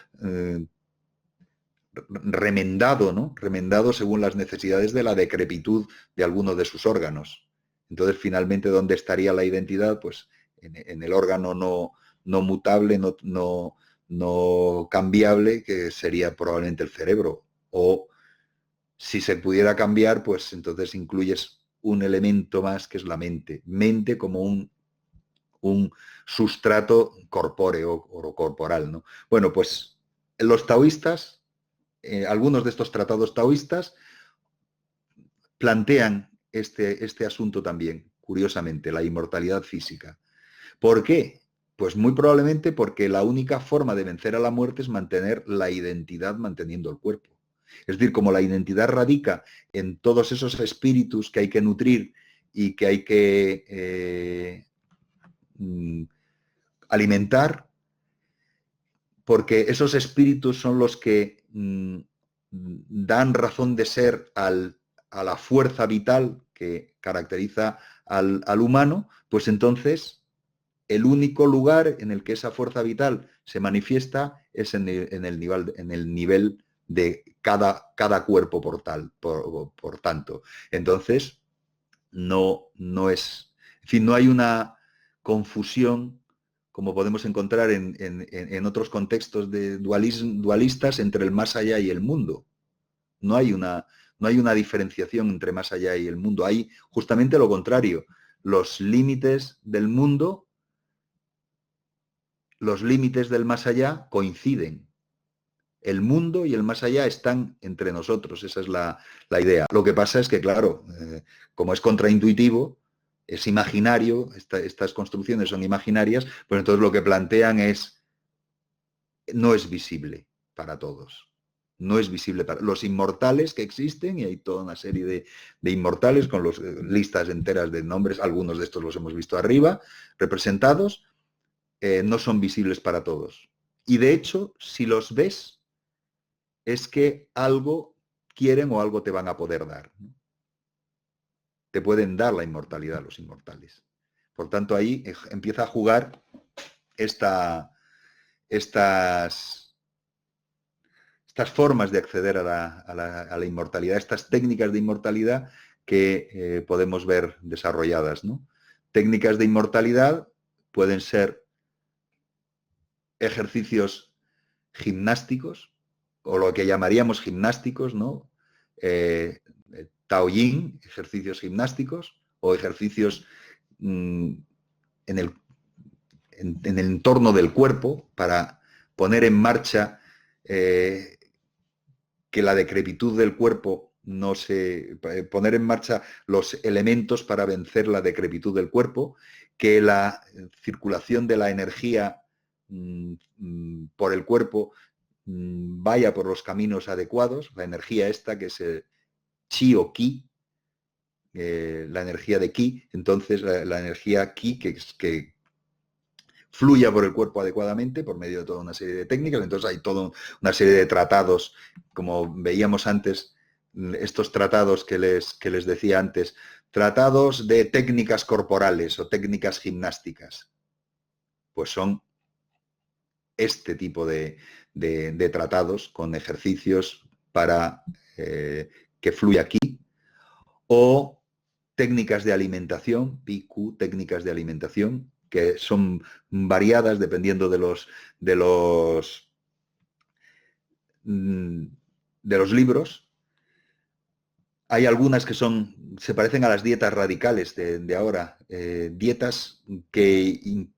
remendado, ¿no? Remendado según las necesidades de la decrepitud de alguno de sus órganos. Entonces, finalmente, ¿dónde estaría la identidad? Pues en el órgano no mutable, no cambiable, que sería probablemente el cerebro. O si se pudiera cambiar, pues entonces incluyes un elemento más que es la mente. Mente como un sustrato corpóreo o corporal, ¿no? Bueno, pues los taoístas, algunos de estos tratados taoístas plantean este asunto también, curiosamente, la inmortalidad física. ¿Por qué? Pues muy probablemente porque la única forma de vencer a la muerte es mantener la identidad manteniendo el cuerpo. Es decir, como la identidad radica en todos esos espíritus que hay que nutrir y que hay que alimentar, porque esos espíritus son los que dan razón de ser a la fuerza vital que caracteriza al humano, pues entonces el único lugar en el que esa fuerza vital se manifiesta es en el nivel de cada cuerpo por tanto. Entonces, no es, en fin, no hay una confusión como podemos encontrar en otros contextos de dualistas entre el más allá y el mundo. No hay una diferenciación entre más allá y el mundo. Hay justamente lo contrario. Los límites del mundo, los límites del más allá coinciden. El mundo y el más allá están entre nosotros. Esa es la idea. Lo que pasa es que, claro, como es contraintuitivo, es imaginario, estas construcciones son imaginarias, pues entonces lo que plantean no es visible para todos. No es visible para los inmortales que existen, y hay toda una serie de inmortales con listas enteras de nombres, algunos de estos los hemos visto arriba, representados, no son visibles para todos. Y de hecho, si los ves, es que algo quieren o algo te van a poder dar. Te pueden dar la inmortalidad los inmortales. Por tanto, ahí empieza a jugar estas formas de acceder a la inmortalidad, estas técnicas de inmortalidad que podemos ver desarrolladas, ¿no? Técnicas de inmortalidad pueden ser ejercicios gimnásticos, o lo que llamaríamos gimnásticos, ¿no? Taoyin, ejercicios gimnásticos, o ejercicios en el entorno del cuerpo para poner en marcha que la decrepitud del cuerpo poner en marcha los elementos para vencer la decrepitud del cuerpo, que la circulación de la energía por el cuerpo vaya por los caminos adecuados, la energía esta que es chi o ki, la energía de ki, entonces la energía ki que fluya por el cuerpo adecuadamente por medio de toda una serie de técnicas. Entonces hay toda una serie de tratados, como veíamos antes, estos tratados que les decía antes, tratados de técnicas corporales o técnicas gimnásticas, pues son este tipo de tratados con ejercicios para que fluya aquí, o técnicas de alimentación, PQ, técnicas de alimentación, que son variadas dependiendo de los libros. Hay algunas que se parecen a las dietas radicales de ahora, dietas que,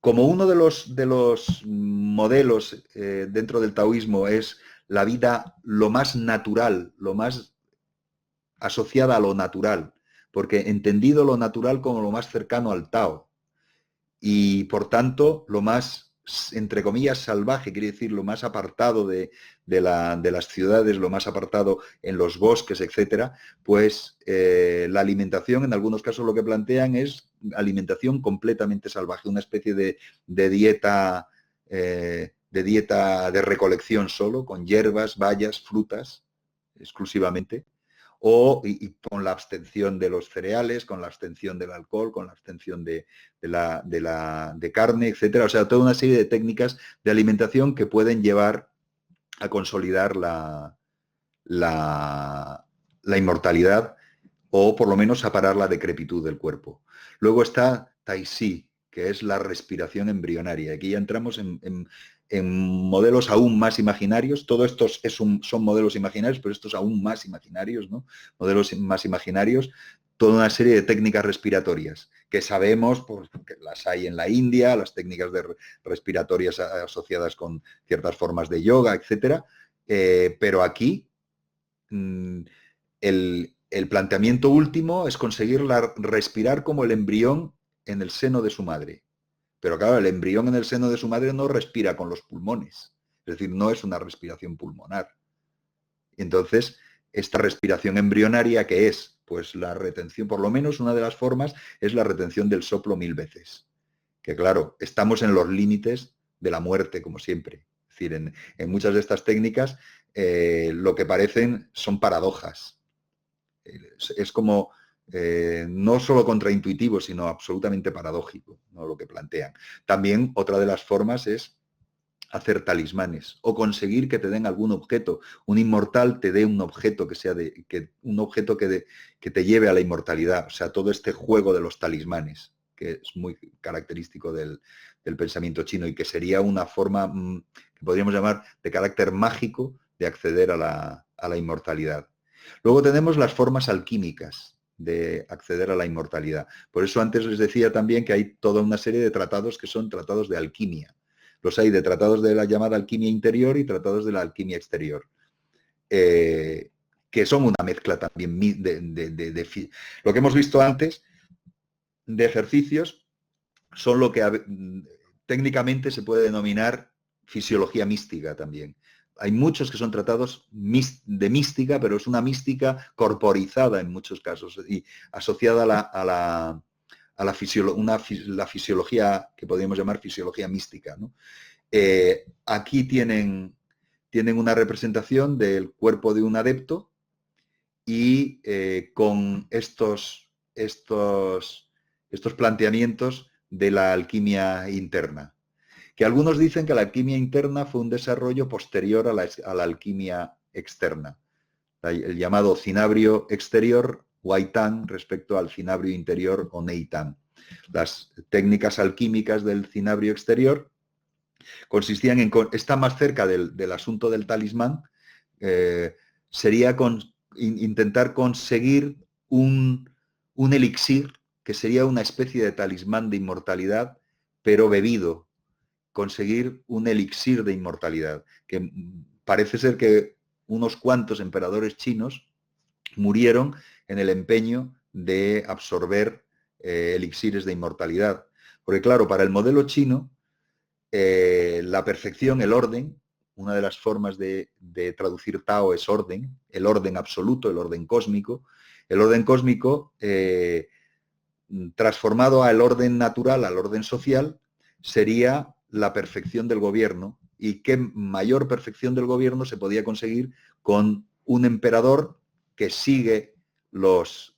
como uno de los modelos dentro del taoísmo es la vida lo más natural, lo más asociada a lo natural, porque entendido lo natural como lo más cercano al Tao, y por tanto lo más, entre comillas, salvaje, quiere decir lo más apartado de las ciudades, lo más apartado en los bosques, etcétera, pues la alimentación, en algunos casos lo que plantean es alimentación completamente salvaje, una especie de dieta de recolección solo, con hierbas, bayas, frutas, exclusivamente, y con la abstención de los cereales, con la abstención del alcohol, con la abstención de carne, etcétera. O sea, toda una serie de técnicas de alimentación que pueden llevar a consolidar la inmortalidad, o por lo menos a parar la decrepitud del cuerpo. Luego está Tai Chi, que es la respiración embrionaria. Aquí ya entramos en modelos aún más imaginarios. Todo estos son modelos imaginarios, pero estos aún más imaginarios, ¿no? Modelos más imaginarios, toda una serie de técnicas respiratorias que sabemos, pues, que las hay en la India, las técnicas respiratorias asociadas con ciertas formas de yoga, etcétera. Pero aquí el planteamiento último es conseguir respirar como el embrión en el seno de su madre. Pero claro, el embrión en el seno de su madre no respira con los pulmones. Es decir, no es una respiración pulmonar. Entonces, esta respiración embrionaria, ¿qué es? Pues la retención, por lo menos una de las formas, es la retención del soplo 1000 veces. Que claro, estamos en los límites de la muerte, como siempre. Es decir, en muchas de estas técnicas lo que parecen son paradojas. Es como no solo contraintuitivo, sino absolutamente paradójico, ¿no? Lo que plantean. También otra de las formas es hacer talismanes o conseguir que te den algún objeto. Un inmortal te dé un objeto que sea un objeto que te lleve a la inmortalidad. O sea, todo este juego de los talismanes, que es muy característico del pensamiento chino y que sería una forma que podríamos llamar de carácter mágico de acceder a la inmortalidad. Luego tenemos las formas alquímicas de acceder a la inmortalidad. Por eso antes les decía también que hay toda una serie de tratados que son tratados de alquimia. Los hay de tratados de la llamada alquimia interior y tratados de la alquimia exterior, que son una mezcla también lo que hemos visto antes de ejercicios son lo que técnicamente se puede denominar fisiología mística también. Hay muchos que son tratados de mística, pero es una mística corporizada en muchos casos y asociada a la fisiología que podríamos llamar fisiología mística, ¿no? Aquí tienen una representación del cuerpo de un adepto y con estos planteamientos de la alquimia interna. Que algunos dicen que la alquimia interna fue un desarrollo posterior a la alquimia externa. El llamado cinabrio exterior, Huaytán, respecto al cinabrio interior o Neitán. Las técnicas alquímicas del cinabrio exterior consistían en, está más cerca del asunto del talismán, sería intentar conseguir un elixir que sería una especie de talismán de inmortalidad, pero bebido, conseguir un elixir de inmortalidad, que parece ser que unos cuantos emperadores chinos murieron en el empeño de absorber elixires de inmortalidad. Porque claro, para el modelo chino, la perfección, el orden, una de las formas de traducir Tao es orden, el orden absoluto, el orden cósmico. El orden cósmico, transformado al orden natural, al orden social, sería la perfección del gobierno. Y qué mayor perfección del gobierno se podía conseguir con un emperador que sigue los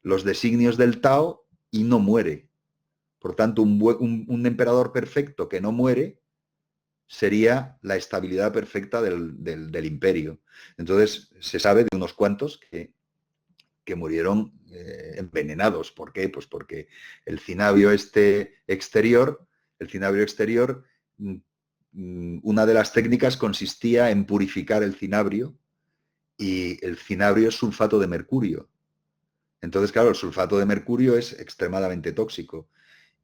designios del Tao y no muere. Por tanto, un emperador perfecto que no muere sería la estabilidad perfecta del imperio. Entonces, se sabe de unos cuantos que murieron envenenados. ¿Por qué? Pues porque el cinabrio exterior, una de las técnicas consistía en purificar el cinabrio, y el cinabrio es sulfato de mercurio. Entonces, claro, el sulfato de mercurio es extremadamente tóxico.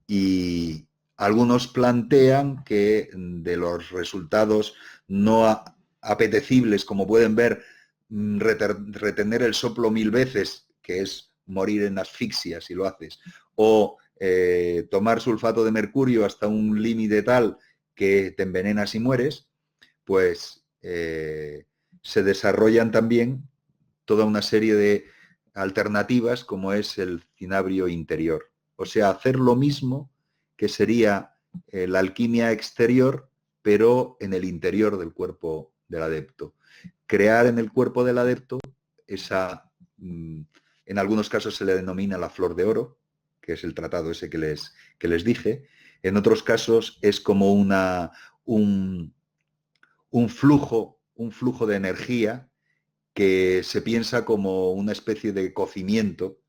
Y algunos plantean que de los resultados no apetecibles, como pueden ver, retener el soplo 1000 veces, que es morir en asfixia si lo haces, o tomar sulfato de mercurio hasta un límite tal que te envenenas y mueres, pues se desarrollan también toda una serie de alternativas como es el cinabrio interior. O sea, hacer lo mismo que sería la alquimia exterior, pero en el interior del cuerpo del adepto. Crear en el cuerpo del adepto esa, en algunos casos se le denomina la flor de oro, que es el tratado ese que les dije. En otros casos es como un flujo de energía que se piensa como una especie de cocimiento,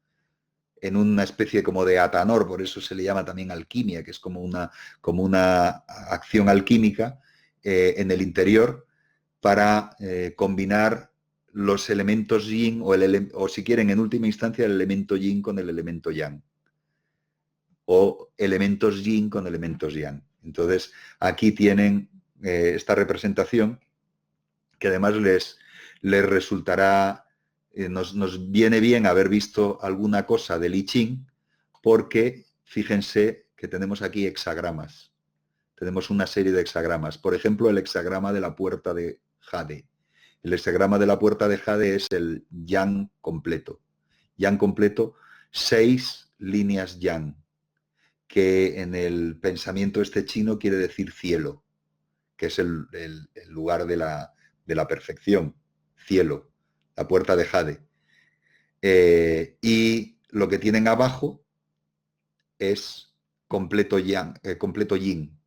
en una especie como de atanor, por eso se le llama también alquimia, que es como una acción alquímica en el interior para combinar los elementos yin o si quieren en última instancia el elemento yin con el elemento yang, o elementos yin con elementos yang. Entonces aquí tienen esta representación que además les resultará, nos viene bien haber visto alguna cosa del I Ching, porque fíjense que tenemos aquí hexagramas. Tenemos una serie de hexagramas. Por ejemplo, el hexagrama de la puerta de Jade. El hexagrama de la puerta de Jade es el yang completo. Yang completo, 6 líneas yang, que en el pensamiento chino quiere decir cielo, que es el lugar de la perfección, cielo, la puerta de Jade. Y lo que tienen abajo es completo yang, completo yin.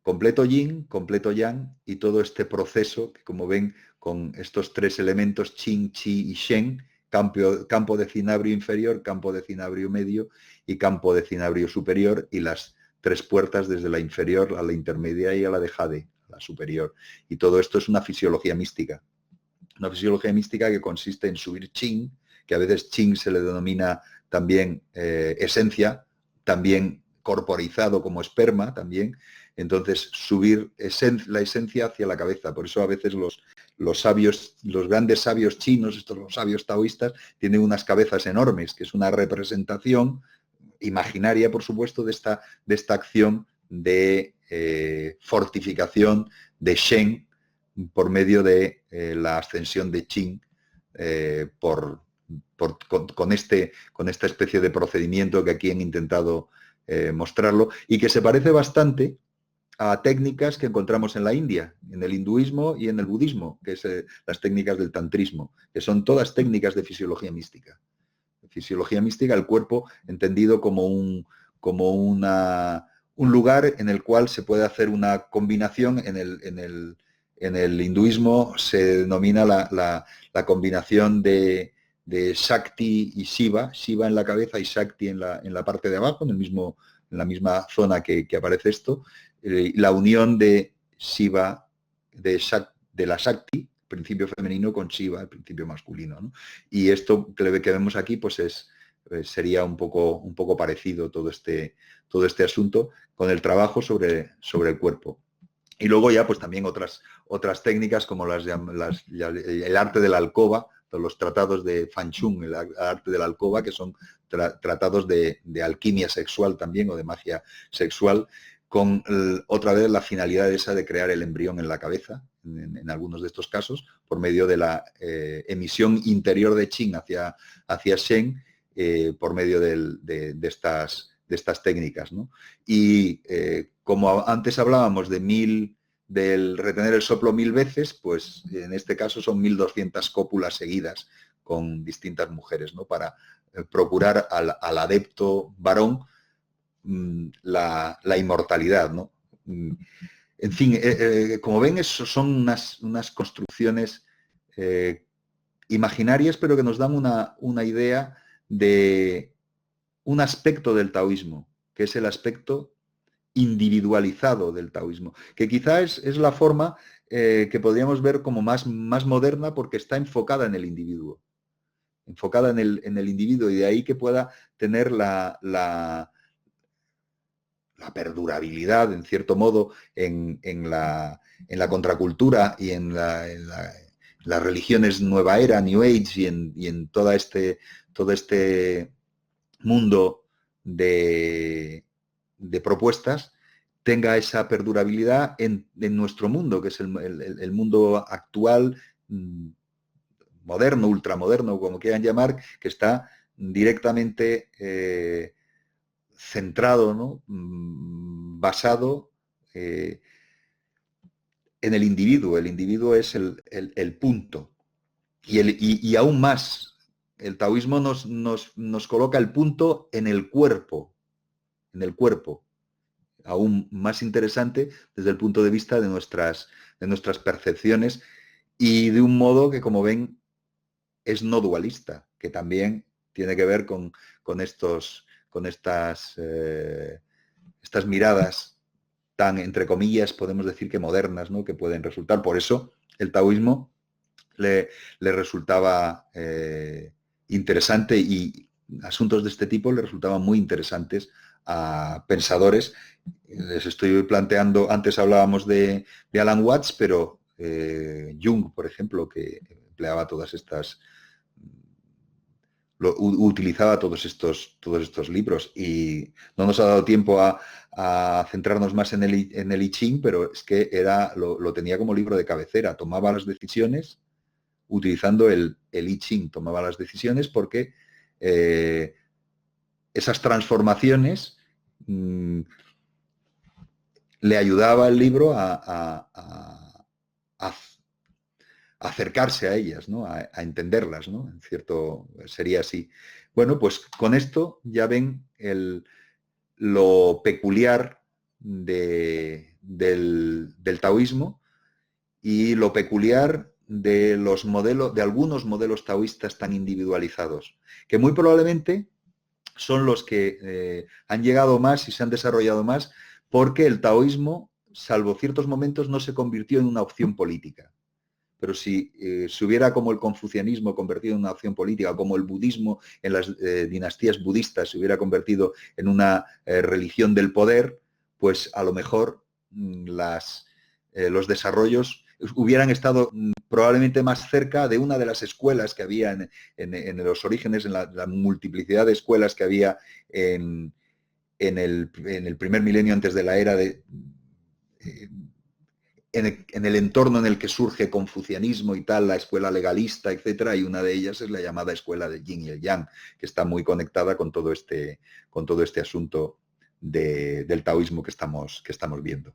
Completo yin, completo yang, y todo este proceso que, como ven, con estos 3 elementos, Qin, Qi y Shen, campo de cinabrio inferior, campo de cinabrio medio y campo de cinabrio superior, y las 3 puertas desde la inferior a la intermedia y a la de Jade, la superior. Y todo esto es una fisiología mística. Una fisiología mística que consiste en subir Qin, que a veces Qin se le denomina también esencia, también corporizado como esperma también, entonces subir la esencia hacia la cabeza. Por eso a veces los sabios, los grandes sabios chinos, los sabios taoístas, tienen unas cabezas enormes, que es una representación imaginaria, por supuesto, de esta acción de fortificación de Shen por medio de la ascensión de Qin con esta especie de procedimiento que aquí han intentado mostrarlo y que se parece bastante a técnicas que encontramos en la India, en el hinduismo y en el budismo, que es las técnicas del tantrismo, que son todas técnicas de fisiología mística. Fisiología mística, el cuerpo entendido como un lugar en el cual se puede hacer una combinación. En el hinduismo se denomina la combinación de Shakti y Shiva, Shiva en la cabeza y Shakti en la parte de abajo, en la misma zona que aparece esto, la unión de Shiva, de la Shakti, principio femenino, con Shiva, el principio masculino, ¿no? Y esto que vemos aquí, pues sería un poco parecido todo este asunto con el trabajo sobre el cuerpo. Y luego ya pues también otras técnicas como el arte de la alcoba, los tratados de Fan Chung, el arte de la alcoba, que son tratados de alquimia sexual también o de magia sexual, con otra vez la finalidad esa de crear el embrión en la cabeza, en algunos de estos casos, por medio de la emisión interior de Qin hacia Shen, por medio de estas técnicas, ¿no? Y como antes hablábamos del retener el soplo 1000 veces, pues en este caso son 1200 cópulas seguidas con distintas mujeres, ¿no? Para procurar al adepto varón la inmortalidad, ¿no? En fin, como ven, son unas construcciones imaginarias, pero que nos dan una idea de un aspecto del taoísmo, que es el aspecto individualizado del taoísmo, que quizás es la forma que podríamos ver como más moderna porque está enfocada en el individuo, enfocada en el individuo, y de ahí que pueda tener la perdurabilidad, en cierto modo, en la contracultura y en las religiones nueva era, New Age, y en todo este mundo de propuestas, tenga esa perdurabilidad en nuestro mundo, que es el mundo actual, moderno, ultramoderno, como quieran llamar, que está directamente centrado, ¿no? Basado en el individuo. El individuo es el punto. Y aún más, el taoísmo nos coloca el punto en el cuerpo, aún más interesante desde el punto de vista de nuestras percepciones, y de un modo que, como ven, es no dualista, que también tiene que ver con estas miradas tan, entre comillas, podemos decir que modernas, ¿no? Que pueden resultar. Por eso el taoísmo le resultaba interesante, y asuntos de este tipo le resultaban muy interesantes a pensadores. Les estoy planteando, antes hablábamos de Alan Watts, pero Jung, por ejemplo, que empleaba todas estas, utilizaba todos estos libros, y no nos ha dado tiempo a centrarnos más en el I Ching, pero es que lo tenía como libro de cabecera. Tomaba las decisiones utilizando el I Ching, tomaba las decisiones porque esas transformaciones le ayudaba el libro a acercarse a ellas, ¿no? A entenderlas, ¿no? En cierto, sería así. Bueno, pues con esto ya ven lo peculiar del taoísmo, y lo peculiar de algunos modelos taoístas tan individualizados, que muy probablemente son los que han llegado más y se han desarrollado más, porque el taoísmo, salvo ciertos momentos, no se convirtió en una opción política. pero si se hubiera como el confucianismo convertido en una opción política, como el budismo en las dinastías budistas se hubiera convertido en una religión del poder, pues a lo mejor los desarrollos hubieran estado probablemente más cerca de una de las escuelas que había en los orígenes, en la multiplicidad de escuelas que había en el primer milenio antes de la era en el entorno en el que surge confucianismo y tal, la escuela legalista, etcétera, y una de ellas es la llamada escuela del yin y el yang, que está muy conectada con todo este asunto del taoísmo que estamos viendo.